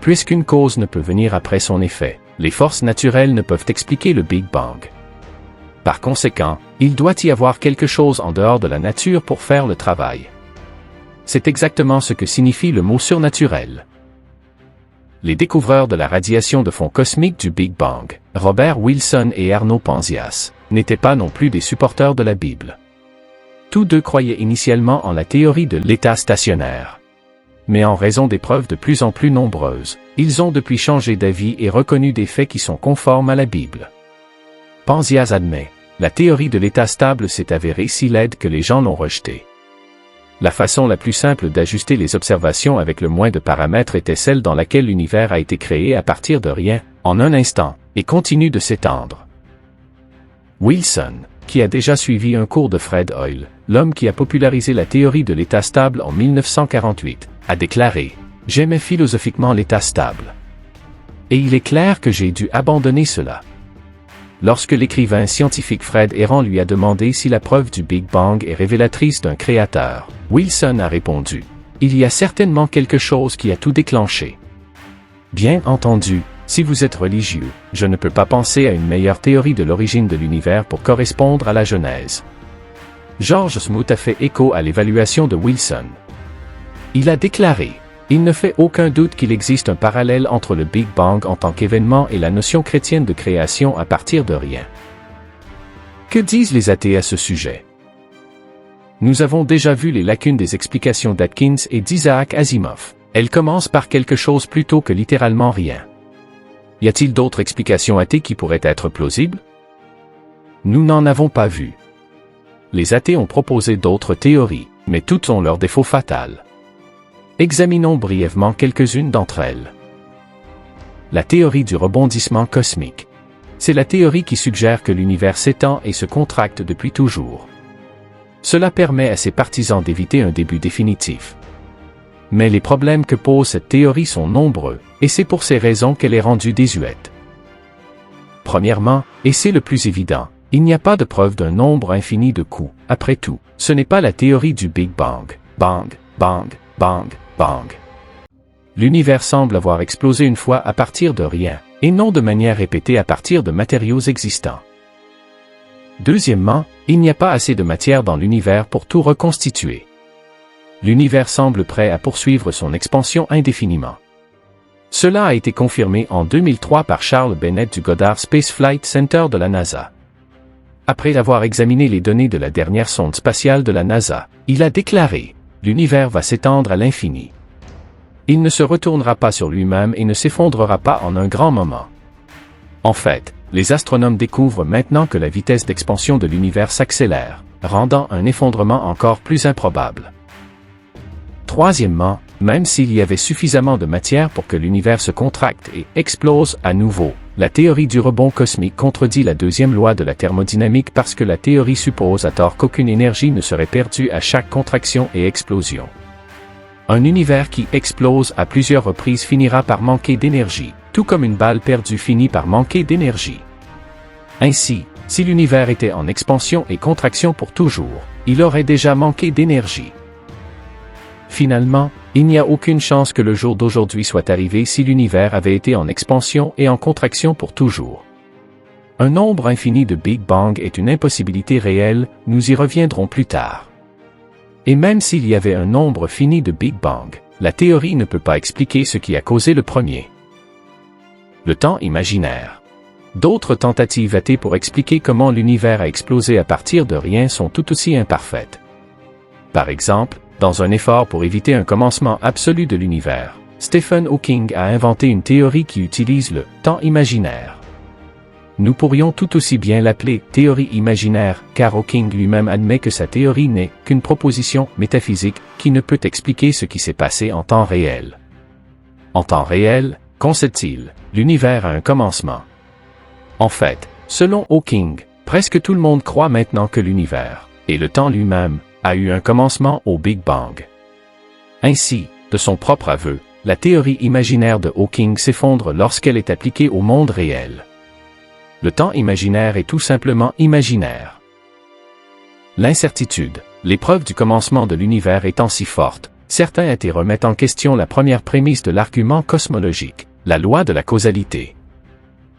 Puisqu'une cause ne peut venir après son effet, les forces naturelles ne peuvent expliquer le Big Bang. Par conséquent, il doit y avoir quelque chose en dehors de la nature pour faire le travail. C'est exactement ce que signifie le mot surnaturel. Les découvreurs de la radiation de fond cosmique du Big Bang, Robert Wilson et Arno Penzias, n'étaient pas non plus des supporters de la Bible. Tous deux croyaient initialement en la théorie de l'état stationnaire. Mais en raison des preuves de plus en plus nombreuses, ils ont depuis changé d'avis et reconnu des faits qui sont conformes à la Bible. Penzias admet, la théorie de l'état stable s'est avérée si laide que les gens l'ont rejetée. La façon la plus simple d'ajuster les observations avec le moins de paramètres était celle dans laquelle l'univers a été créé à partir de rien, en un instant, et continue de s'étendre. Wilson, qui a déjà suivi un cours de Fred Hoyle, l'homme qui a popularisé la théorie de l'état stable en 1948, a déclaré « J'aimais philosophiquement l'état stable. Et il est clair que j'ai dû abandonner cela. » Lorsque l'écrivain scientifique Fred Herron lui a demandé si la preuve du Big Bang est révélatrice d'un créateur, Wilson a répondu « Il y a certainement quelque chose qui a tout déclenché. » Bien entendu, Si vous êtes religieux, je ne peux pas penser à une meilleure théorie de l'origine de l'univers pour correspondre à la Genèse. George Smoot a fait écho à l'évaluation de Wilson. Il a déclaré « Il ne fait aucun doute qu'il existe un parallèle entre le Big Bang en tant qu'événement et la notion chrétienne de création à partir de rien. » Que disent les athées à ce sujet? Nous avons déjà vu les lacunes des explications d'Atkins et d'Isaac Asimov. Elles commencent par quelque chose plutôt que littéralement rien. Y a-t-il d'autres explications athées qui pourraient être plausibles? Nous n'en avons pas vu. Les athées ont proposé d'autres théories, mais toutes ont leurs défauts fatals. Examinons brièvement quelques-unes d'entre elles. La théorie du rebondissement cosmique. C'est la théorie qui suggère que l'univers s'étend et se contracte depuis toujours. Cela permet à ses partisans d'éviter un début définitif. Mais les problèmes que pose cette théorie sont nombreux, et c'est pour ces raisons qu'elle est rendue désuète. Premièrement, et c'est le plus évident, il n'y a pas de preuve d'un nombre infini de coups. Après tout, ce n'est pas la théorie du Big Bang. Bang, bang, bang, bang. L'univers semble avoir explosé une fois à partir de rien, et non de manière répétée à partir de matériaux existants. Deuxièmement, il n'y a pas assez de matière dans l'univers pour tout reconstituer. L'univers semble prêt à poursuivre son expansion indéfiniment. Cela a été confirmé en 2003 par Charles Bennett du Goddard Space Flight Center de la NASA. Après avoir examiné les données de la dernière sonde spatiale de la NASA, il a déclaré « L'univers va s'étendre à l'infini. Il ne se retournera pas sur lui-même et ne s'effondrera pas en un grand moment. » En fait, les astronomes découvrent maintenant que la vitesse d'expansion de l'univers s'accélère, rendant un effondrement encore plus improbable. Troisièmement, même s'il y avait suffisamment de matière pour que l'univers se contracte et explose à nouveau, la théorie du rebond cosmique contredit la deuxième loi de la thermodynamique parce que la théorie suppose à tort qu'aucune énergie ne serait perdue à chaque contraction et explosion. Un univers qui explose à plusieurs reprises finira par manquer d'énergie, tout comme une balle perdue finit par manquer d'énergie. Ainsi, si l'univers était en expansion et contraction pour toujours, il aurait déjà manqué d'énergie. Finalement, il n'y a aucune chance que le jour d'aujourd'hui soit arrivé si l'univers avait été en expansion et en contraction pour toujours. Un nombre infini de Big Bang est une impossibilité réelle, nous y reviendrons plus tard. Et même s'il y avait un nombre fini de Big Bang, la théorie ne peut pas expliquer ce qui a causé le premier. Le temps imaginaire. D'autres tentatives athées pour expliquer comment l'univers a explosé à partir de rien sont tout aussi imparfaites. Par exemple, dans un effort pour éviter un commencement absolu de l'univers, Stephen Hawking a inventé une théorie qui utilise le temps imaginaire. Nous pourrions tout aussi bien l'appeler théorie imaginaire, car Hawking lui-même admet que sa théorie n'est qu'une proposition métaphysique qui ne peut expliquer ce qui s'est passé en temps réel. En temps réel, concède-t-il, l'univers a un commencement. En fait, selon Hawking, presque tout le monde croit maintenant que l'univers, et le temps lui-même, a eu un commencement au Big Bang. Ainsi, de son propre aveu, la théorie imaginaire de Hawking s'effondre lorsqu'elle est appliquée au monde réel. Le temps imaginaire est tout simplement imaginaire. L'incertitude, l'épreuve du commencement de l'univers étant si forte, certains athées remettent en question la première prémisse de l'argument cosmologique, la loi de la causalité.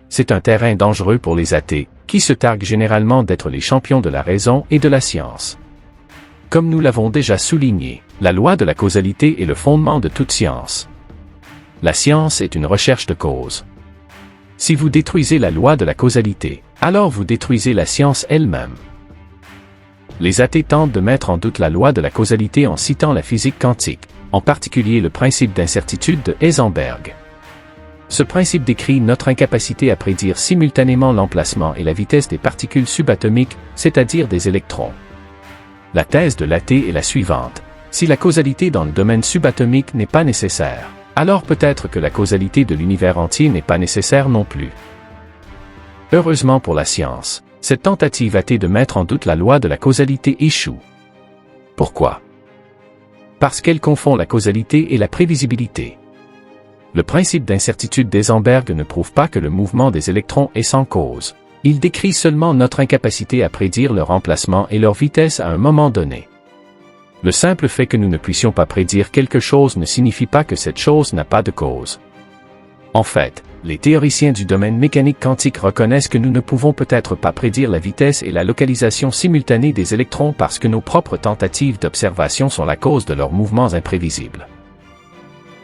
C'est un terrain dangereux pour les athées, qui se targuent généralement d'être les champions de la raison et de la science. Comme nous l'avons déjà souligné, la loi de la causalité est le fondement de toute science. La science est une recherche de cause. Si vous détruisez la loi de la causalité, alors vous détruisez la science elle-même. Les athées tentent de mettre en doute la loi de la causalité en citant la physique quantique, en particulier le principe d'incertitude de Heisenberg. Ce principe décrit notre incapacité à prédire simultanément l'emplacement et la vitesse des particules subatomiques, c'est-à-dire des électrons. La thèse de l'athée est la suivante. Si la causalité dans le domaine subatomique n'est pas nécessaire, alors peut-être que la causalité de l'univers entier n'est pas nécessaire non plus. Heureusement pour la science, cette tentative athée de mettre en doute la loi de la causalité échoue. Pourquoi? Parce qu'elle confond la causalité et la prévisibilité. Le principe d'incertitude d'Heisenberg ne prouve pas que le mouvement des électrons est sans cause. Il décrit seulement notre incapacité à prédire leur emplacement et leur vitesse à un moment donné. Le simple fait que nous ne puissions pas prédire quelque chose ne signifie pas que cette chose n'a pas de cause. En fait, Les théoriciens du domaine mécanique quantique reconnaissent que nous ne pouvons peut-être pas prédire la vitesse et la localisation simultanée des électrons parce que nos propres tentatives d'observation sont la cause de leurs mouvements imprévisibles.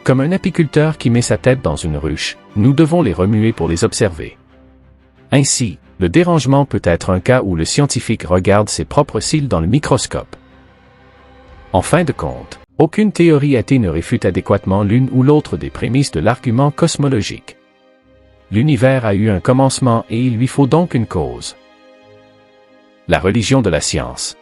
Comme un apiculteur qui met sa tête dans une ruche, nous devons les remuer pour les observer. Ainsi, le dérangement peut être un cas où le scientifique regarde ses propres cils dans le microscope. En fin de compte, aucune théorie athée ne réfute adéquatement l'une ou l'autre des prémices de l'argument cosmologique. L'univers a eu un commencement et il lui faut donc une cause. La religion de la science.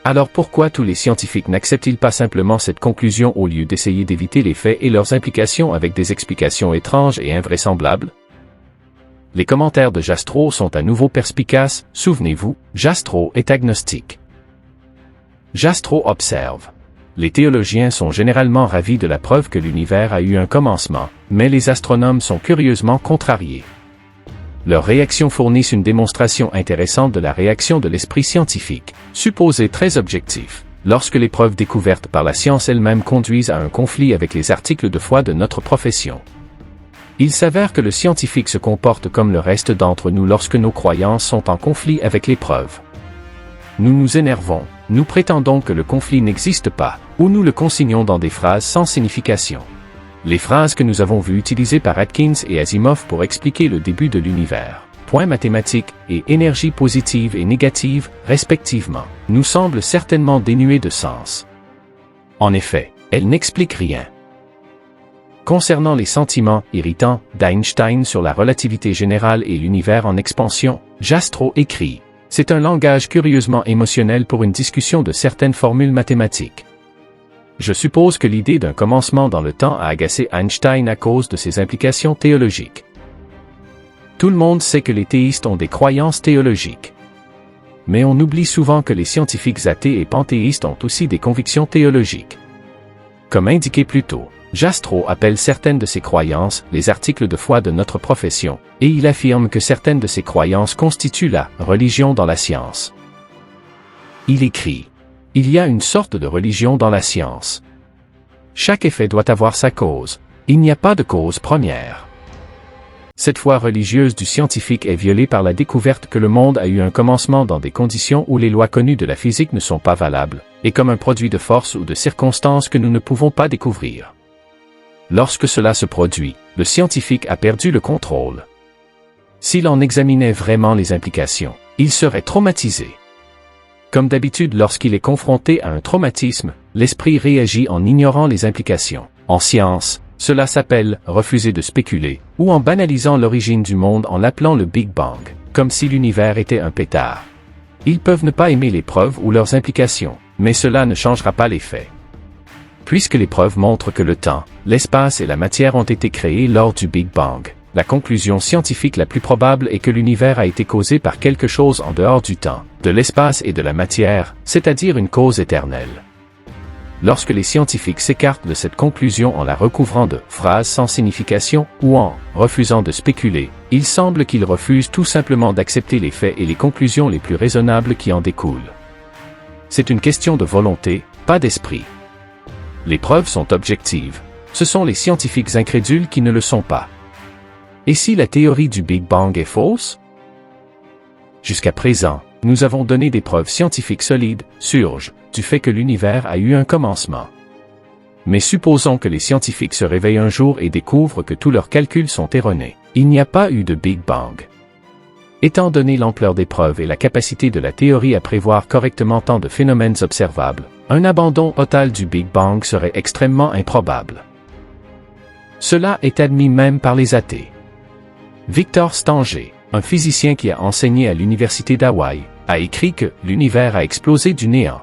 Alors pourquoi tous les scientifiques n'acceptent-ils pas simplement cette conclusion au lieu d'essayer d'éviter les faits et leurs implications avec des explications étranges et invraisemblables? Les commentaires de Jastrow sont à nouveau perspicaces. Souvenez-vous, Jastrow est agnostique. Jastrow observe. Les théologiens sont généralement ravis de la preuve que l'univers a eu un commencement, mais les astronomes sont curieusement contrariés. Leurs réactions fournissent une démonstration intéressante de la réaction de l'esprit scientifique, supposé très objectif, lorsque les preuves découvertes par la science elle-même conduisent à un conflit avec les articles de foi de notre profession. Il s'avère que le scientifique se comporte comme le reste d'entre nous lorsque nos croyances sont en conflit avec les preuves. Nous nous énervons, nous prétendons que le conflit n'existe pas, ou nous le consignons dans des phrases sans signification. Les phrases que nous avons vues utilisées par Atkins et Asimov pour expliquer le début de l'univers, point mathématique et énergie positive et négative, respectivement, nous semblent certainement dénuées de sens. En effet, elles n'expliquent rien. Concernant les sentiments irritants d'Einstein sur la relativité générale et l'univers en expansion, Jastrow écrit: c'est un langage curieusement émotionnel pour une discussion de certaines formules mathématiques. Je suppose que l'idée d'un commencement dans le temps a agacé Einstein à cause de ses implications théologiques. Tout le monde sait que les théistes ont des croyances théologiques. Mais on oublie souvent que les scientifiques athées et panthéistes ont aussi des convictions théologiques. Comme indiqué plus tôt, Jastrow appelle certaines de ces croyances les articles de foi de notre profession, et il affirme que certaines de ces croyances constituent la religion dans la science. Il écrit: il y a une sorte de religion dans la science. Chaque effet doit avoir sa cause. Il n'y a pas de cause première. Cette foi religieuse du scientifique est violée par la découverte que le monde a eu un commencement dans des conditions où les lois connues de la physique ne sont pas valables, et comme un produit de force ou de circonstances que nous ne pouvons pas découvrir. Lorsque cela se produit, le scientifique a perdu le contrôle. S'il en examinait vraiment les implications, il serait traumatisé. Comme d'habitude lorsqu'il est confronté à un traumatisme, l'esprit réagit en ignorant les implications. En science, cela s'appelle refuser de spéculer, ou en banalisant l'origine du monde en l'appelant le Big Bang, comme si l'univers était un pétard. Ils peuvent ne pas aimer les preuves ou leurs implications, mais cela ne changera pas les faits. Puisque les preuves montrent que le temps, l'espace et la matière ont été créés lors du Big Bang, la conclusion scientifique la plus probable est que l'univers a été causé par quelque chose en dehors du temps, de l'espace et de la matière, c'est-à-dire une cause éternelle. Lorsque les scientifiques s'écartent de cette conclusion en la recouvrant de phrases sans signification ou en refusant de spéculer, il semble qu'ils refusent tout simplement d'accepter les faits et les conclusions les plus raisonnables qui en découlent. C'est une question de volonté, pas d'esprit. Les preuves sont objectives. Ce sont les scientifiques incrédules qui ne le sont pas. Et si la théorie du Big Bang est fausse? Jusqu'à présent, nous avons donné des preuves scientifiques solides, sûres, du fait que l'univers a eu un commencement. Mais supposons que les scientifiques se réveillent un jour et découvrent que tous leurs calculs sont erronés. Il n'y a pas eu de Big Bang. Étant donné l'ampleur des preuves et la capacité de la théorie à prévoir correctement tant de phénomènes observables, un abandon total du Big Bang serait extrêmement improbable. Cela est admis même par les athées. Victor Stanger, un physicien qui a enseigné à l'université d'Hawaï, a écrit que l'univers a explosé du néant.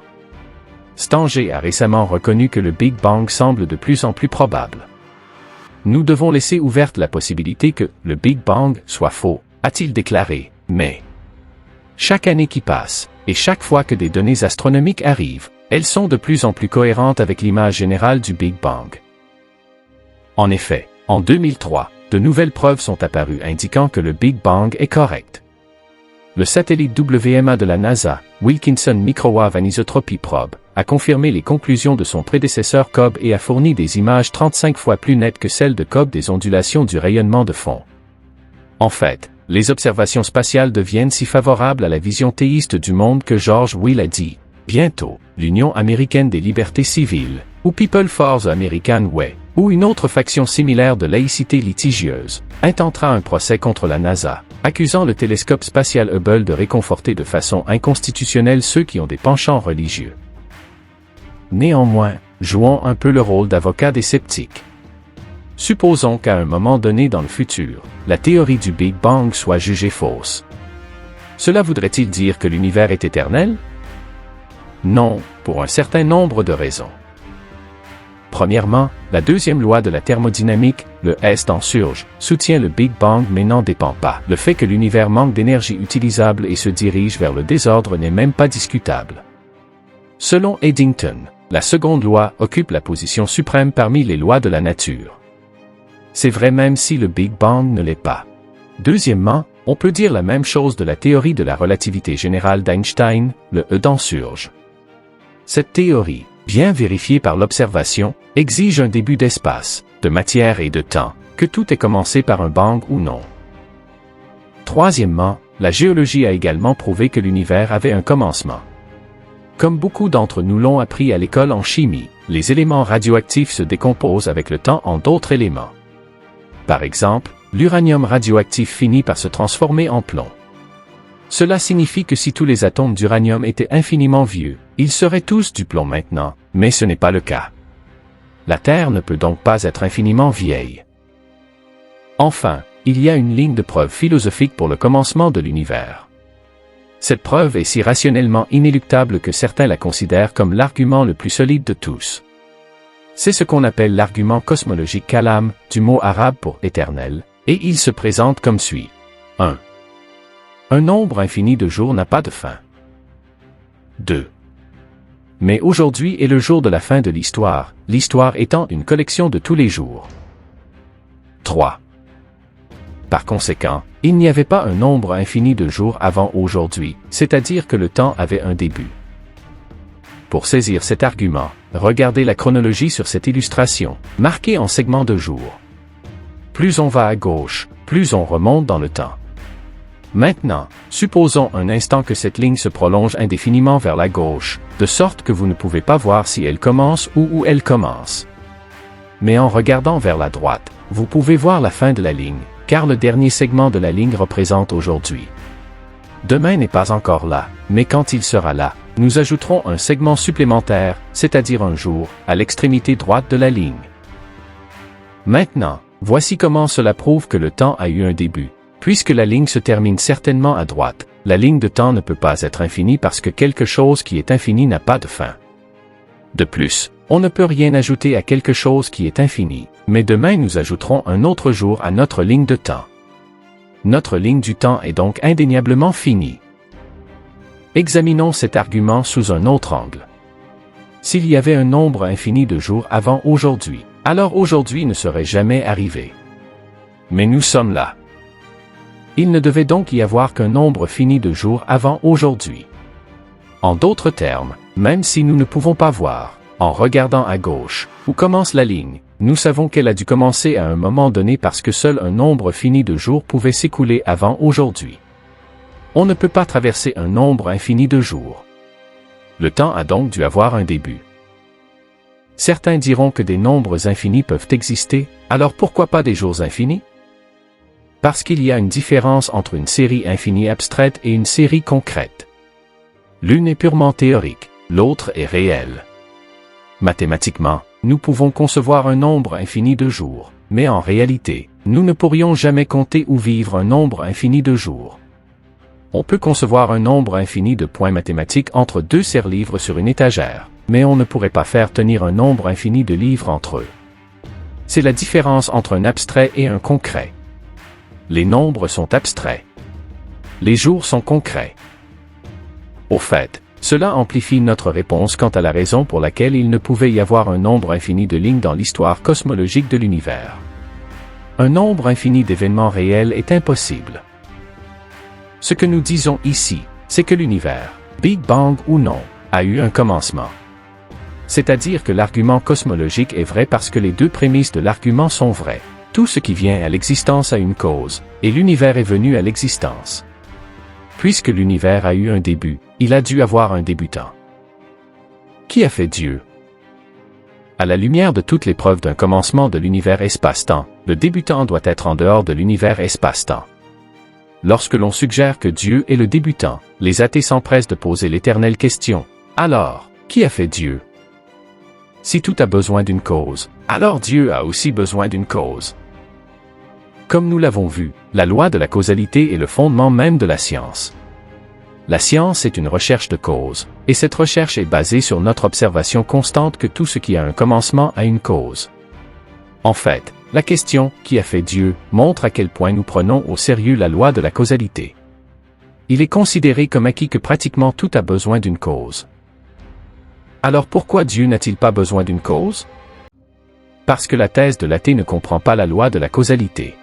Stanger a récemment reconnu que le Big Bang semble de plus en plus probable. Nous devons laisser ouverte la possibilité que le Big Bang soit faux, a-t-il déclaré, mais chaque année qui passe, et chaque fois que des données astronomiques arrivent, elles sont de plus en plus cohérentes avec l'image générale du Big Bang. En effet, en 2003, de nouvelles preuves sont apparues indiquant que le Big Bang est correct. le satellite WMA de la NASA, Wilkinson Microwave Anisotropy Probe, a confirmé les conclusions de son prédécesseur COB et a fourni des images 35 fois plus nettes que celles de COB des ondulations du rayonnement de fond. En fait, les observations spatiales deviennent si favorables à la vision théiste du monde que George Will a dit « Bientôt, l'Union américaine des libertés civiles » ou People for the American Way, ou une autre faction similaire de laïcité litigieuse, intentera un procès contre la NASA, accusant le télescope spatial Hubble de réconforter de façon inconstitutionnelle ceux qui ont des penchants religieux. Néanmoins, jouons un peu le rôle d'avocat des sceptiques. Supposons qu'à un moment donné dans le futur, la théorie du Big Bang soit jugée fausse. Cela voudrait-il dire que l'univers est éternel? Non, pour un certain nombre de raisons. Premièrement, la deuxième loi de la thermodynamique, le S temps surge, soutient le Big Bang mais n'en dépend pas. Le fait que l'univers manque d'énergie utilisable et se dirige vers le désordre n'est même pas discutable. Selon Eddington, la seconde loi occupe la position suprême parmi les lois de la nature. C'est vrai même si le Big Bang ne l'est pas. Deuxièmement, on peut dire la même chose de la théorie de la relativité générale d'Einstein, le E temps surge. Cette théorie, bien vérifiée par l'observation, exige un début d'espace, de matière et de temps, que tout ait commencé par un bang ou non. Troisièmement, la géologie a également prouvé que l'univers avait un commencement. Comme beaucoup d'entre nous l'ont appris à l'école en chimie, les éléments radioactifs se décomposent avec le temps en d'autres éléments. Par exemple, l'uranium radioactif finit par se transformer en plomb. Cela signifie que si tous les atomes d'uranium étaient infiniment vieux, ils seraient tous du plomb maintenant, mais ce n'est pas le cas. La Terre ne peut donc pas être infiniment vieille. Enfin, il y a une ligne de preuve philosophique pour le commencement de l'univers. Cette preuve est si rationnellement inéluctable que certains la considèrent comme l'argument le plus solide de tous. C'est ce qu'on appelle l'argument cosmologique kalam, du mot arabe pour éternel, et il se présente comme suit. 1. Un nombre infini de jours n'a pas de fin. 2. Mais aujourd'hui est le jour de la fin de l'histoire, l'histoire étant une collection de tous les jours. 3. Par conséquent, il n'y avait pas un nombre infini de jours avant aujourd'hui, c'est-à-dire que le temps avait un début. Pour saisir cet argument, regardez la chronologie sur cette illustration, marquée en segments de jours. Plus on va à gauche, plus on remonte dans le temps. Maintenant, supposons un instant que cette ligne se prolonge indéfiniment vers la gauche, de sorte que vous ne pouvez pas voir si elle commence ou où elle commence. Mais en regardant vers la droite, vous pouvez voir la fin de la ligne, car le dernier segment de la ligne représente aujourd'hui. Demain n'est pas encore là, mais quand il sera là, nous ajouterons un segment supplémentaire, c'est-à-dire un jour, à l'extrémité droite de la ligne. Maintenant, voici comment cela prouve que le temps a eu un début. Puisque la ligne se termine certainement à droite, la ligne de temps ne peut pas être infinie parce que quelque chose qui est infini n'a pas de fin. De plus, on ne peut rien ajouter à quelque chose qui est infini, mais demain nous ajouterons un autre jour à notre ligne de temps. Notre ligne du temps est donc indéniablement finie. Examinons cet argument sous un autre angle. S'il y avait un nombre infini de jours avant aujourd'hui, alors aujourd'hui ne serait jamais arrivé. Mais nous sommes là. Il ne devait donc y avoir qu'un nombre fini de jours avant aujourd'hui. En d'autres termes, même si nous ne pouvons pas voir, en regardant à gauche, où commence la ligne, nous savons qu'elle a dû commencer à un moment donné parce que seul un nombre fini de jours pouvait s'écouler avant aujourd'hui. On ne peut pas traverser un nombre infini de jours. Le temps a donc dû avoir un début. Certains diront que des nombres infinis peuvent exister, alors pourquoi pas des jours infinis? Parce qu'il y a une différence entre une série infinie abstraite et une série concrète. L'une est purement théorique, l'autre est réelle. Mathématiquement, nous pouvons concevoir un nombre infini de jours, mais en réalité, nous ne pourrions jamais compter ou vivre un nombre infini de jours. On peut concevoir un nombre infini de points mathématiques entre deux serre-livres sur une étagère, mais on ne pourrait pas faire tenir un nombre infini de livres entre eux. C'est la différence entre un abstrait et un concret. Les nombres sont abstraits. Les jours sont concrets. Au fait, cela amplifie notre réponse quant à la raison pour laquelle il ne pouvait y avoir un nombre infini de lignes dans l'histoire cosmologique de l'univers. Un nombre infini d'événements réels est impossible. Ce que nous disons ici, c'est que l'univers, Big Bang ou non, a eu un commencement. C'est-à-dire que l'argument cosmologique est vrai parce que les deux prémices de l'argument sont vraies. Tout ce qui vient à l'existence a une cause, et l'univers est venu à l'existence. Puisque l'univers a eu un début, il a dû avoir un débutant. Qui a fait Dieu? À la lumière de toutes les preuves d'un commencement de l'univers espace-temps, le débutant doit être en dehors de l'univers espace-temps. Lorsque l'on suggère que Dieu est le débutant, les athées s'empressent de poser l'éternelle question. Alors, qui a fait Dieu? Si tout a besoin d'une cause, alors Dieu a aussi besoin d'une cause. Comme nous l'avons vu, la loi de la causalité est le fondement même de la science. La science est une recherche de cause, et cette recherche est basée sur notre observation constante que tout ce qui a un commencement a une cause. En fait, la question « Qui a fait Dieu ?» montre à quel point nous prenons au sérieux la loi de la causalité. Il est considéré comme acquis que pratiquement tout a besoin d'une cause. Alors pourquoi Dieu n'a-t-il pas besoin d'une cause? Parce que la thèse de l'athée ne comprend pas la loi de la causalité.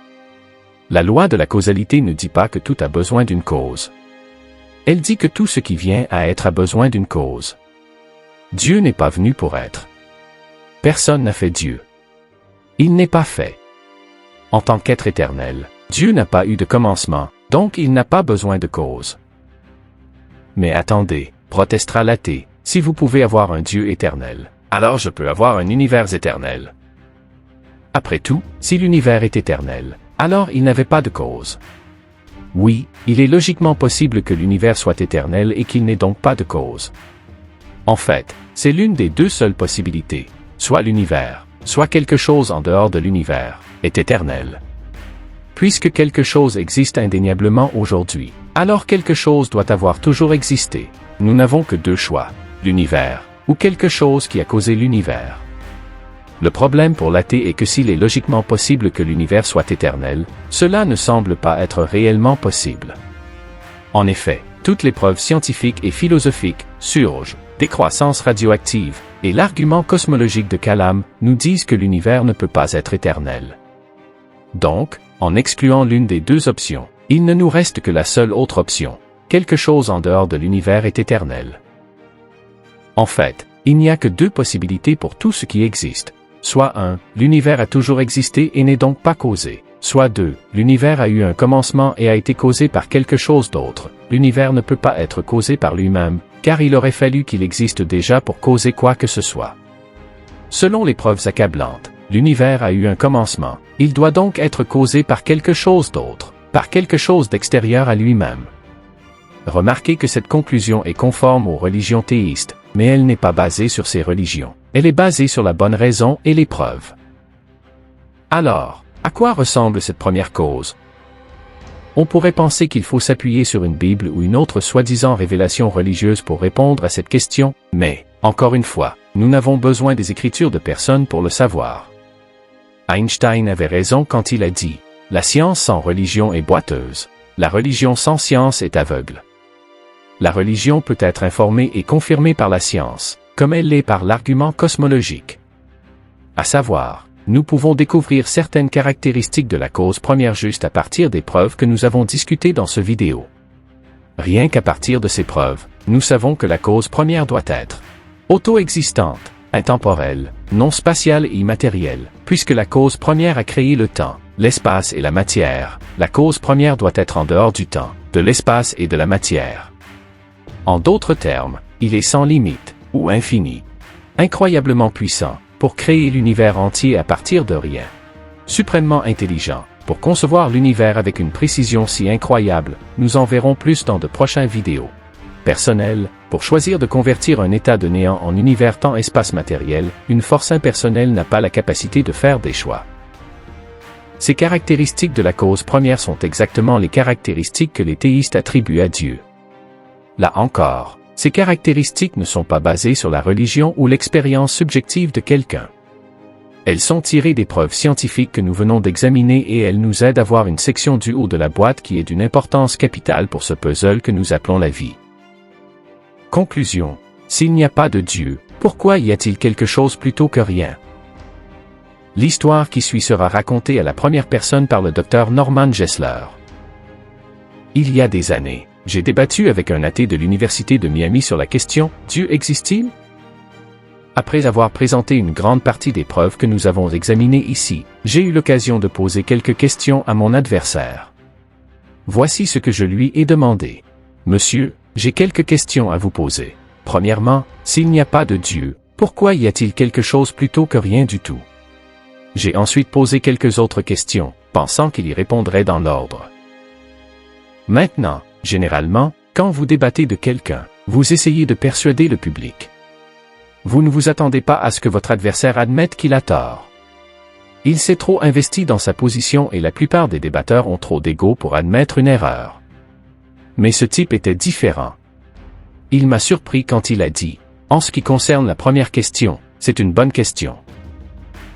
La loi de la causalité ne dit pas que tout a besoin d'une cause. Elle dit que tout ce qui vient à être a besoin d'une cause. Dieu n'est pas venu pour être. Personne n'a fait Dieu. Il n'est pas fait. En tant qu'être éternel, Dieu n'a pas eu de commencement, donc il n'a pas besoin de cause. Mais attendez, protestera l'athée, si vous pouvez avoir un Dieu éternel, alors je peux avoir un univers éternel. Après tout, si l'univers est éternel, alors il n'avait pas de cause. Oui, il est logiquement possible que l'univers soit éternel et qu'il n'ait donc pas de cause. En fait, c'est l'une des deux seules possibilités, soit l'univers, soit quelque chose en dehors de l'univers, est éternel. Puisque quelque chose existe indéniablement aujourd'hui, alors quelque chose doit avoir toujours existé. Nous n'avons que deux choix, l'univers, ou quelque chose qui a causé l'univers. Le problème pour l'athée est que s'il est logiquement possible que l'univers soit éternel, cela ne semble pas être réellement possible. En effet, toutes les preuves scientifiques et philosophiques, surge, décroissance radioactive, et l'argument cosmologique de Kalam, nous disent que l'univers ne peut pas être éternel. Donc, en excluant l'une des deux options, il ne nous reste que la seule autre option. Quelque chose en dehors de l'univers est éternel. En fait, il n'y a que deux possibilités pour tout ce qui existe. Soit 1, l'univers a toujours existé et n'est donc pas causé. Soit 2, l'univers a eu un commencement et a été causé par quelque chose d'autre. L'univers ne peut pas être causé par lui-même, car il aurait fallu qu'il existe déjà pour causer quoi que ce soit. Selon les preuves accablantes, l'univers a eu un commencement. Il doit donc être causé par quelque chose d'autre, par quelque chose d'extérieur à lui-même. Remarquez que cette conclusion est conforme aux religions théistes, mais elle n'est pas basée sur ces religions. Elle est basée sur la bonne raison et les preuves. Alors, à quoi ressemble cette première cause? On pourrait penser qu'il faut s'appuyer sur une Bible ou une autre soi-disant révélation religieuse pour répondre à cette question, mais, encore une fois, nous n'avons besoin des écritures de personne pour le savoir. Einstein avait raison quand il a dit « La science sans religion est boiteuse. La religion sans science est aveugle. » La religion peut être informée et confirmée par la science, comme elle l'est par l'argument cosmologique. À savoir, nous pouvons découvrir certaines caractéristiques de la cause première juste à partir des preuves que nous avons discutées dans ce vidéo. Rien qu'à partir de ces preuves, nous savons que la cause première doit être auto-existante, intemporelle, non spatiale et immatérielle, puisque la cause première a créé le temps, l'espace et la matière. La cause première doit être en dehors du temps, de l'espace et de la matière. En d'autres termes, il est sans limite, ou infini. Incroyablement puissant, pour créer l'univers entier à partir de rien. Suprêmement intelligent, pour concevoir l'univers avec une précision si incroyable, nous en verrons plus dans de prochaines vidéos. Personnel, pour choisir de convertir un état de néant en univers temps-espace matériel, une force impersonnelle n'a pas la capacité de faire des choix. Ces caractéristiques de la cause première sont exactement les caractéristiques que les théistes attribuent à Dieu. Là encore, ces caractéristiques ne sont pas basées sur la religion ou l'expérience subjective de quelqu'un. Elles sont tirées des preuves scientifiques que nous venons d'examiner et elles nous aident à voir une section du haut de la boîte qui est d'une importance capitale pour ce puzzle que nous appelons la vie. Conclusion. S'il n'y a pas de Dieu, pourquoi y a-t-il quelque chose plutôt que rien? L'histoire qui suit sera racontée à la première personne par le Dr Norman Geisler. Il y a des années, j'ai débattu avec un athée de l'Université de Miami sur la question « Dieu existe-t-il » Après avoir présenté une grande partie des preuves que nous avons examinées ici, j'ai eu l'occasion de poser quelques questions à mon adversaire. Voici ce que je lui ai demandé. Monsieur, j'ai quelques questions à vous poser. Premièrement, s'il n'y a pas de Dieu, pourquoi y a-t-il quelque chose plutôt que rien du tout? J'ai ensuite posé quelques autres questions, pensant qu'il y répondrait dans l'ordre. Maintenant, généralement, quand vous débattez de quelqu'un, vous essayez de persuader le public. Vous ne vous attendez pas à ce que votre adversaire admette qu'il a tort. Il s'est trop investi dans sa position et la plupart des débatteurs ont trop d'ego pour admettre une erreur. Mais ce type était différent. Il m'a surpris quand il a dit « En ce qui concerne la première question, c'est une bonne question.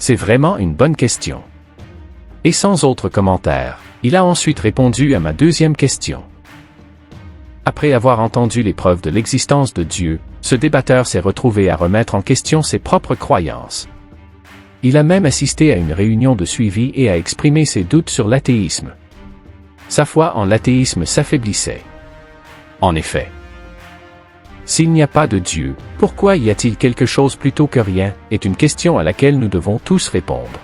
C'est vraiment une bonne question. » Et sans autre commentaire, il a ensuite répondu à ma deuxième question. Après avoir entendu les preuves de l'existence de Dieu, ce débatteur s'est retrouvé à remettre en question ses propres croyances. Il a même assisté à une réunion de suivi et a exprimé ses doutes sur l'athéisme. Sa foi en l'athéisme s'affaiblissait. En effet, s'il n'y a pas de Dieu, pourquoi y a-t-il quelque chose plutôt que rien, est une question à laquelle nous devons tous répondre.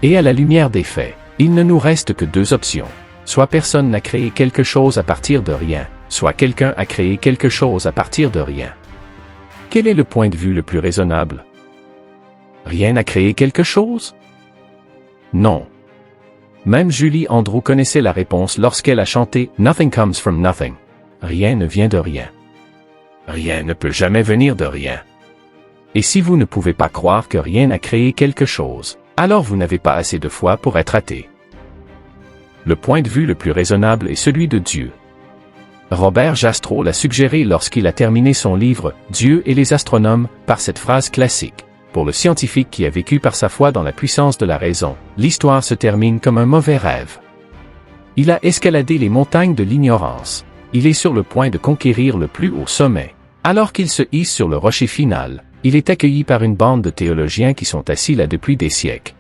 Et à la lumière des faits, il ne nous reste que deux options. Soit personne n'a créé quelque chose à partir de rien, soit quelqu'un a créé quelque chose à partir de rien. Quel est le point de vue le plus raisonnable? Rien n'a créé quelque chose? Non. Même Julie Andrews connaissait la réponse lorsqu'elle a chanté « Nothing comes from nothing ». Rien ne vient de rien. Rien ne peut jamais venir de rien. Et si vous ne pouvez pas croire que rien n'a créé quelque chose, alors vous n'avez pas assez de foi pour être athée. Le point de vue le plus raisonnable est celui de Dieu. Robert Jastrow l'a suggéré lorsqu'il a terminé son livre « Dieu et les astronomes » par cette phrase classique. Pour le scientifique qui a vécu par sa foi dans la puissance de la raison, l'histoire se termine comme un mauvais rêve. Il a escaladé les montagnes de l'ignorance. Il est sur le point de conquérir le plus haut sommet. Alors qu'il se hisse sur le rocher final, il est accueilli par une bande de théologiens qui sont assis là depuis des siècles.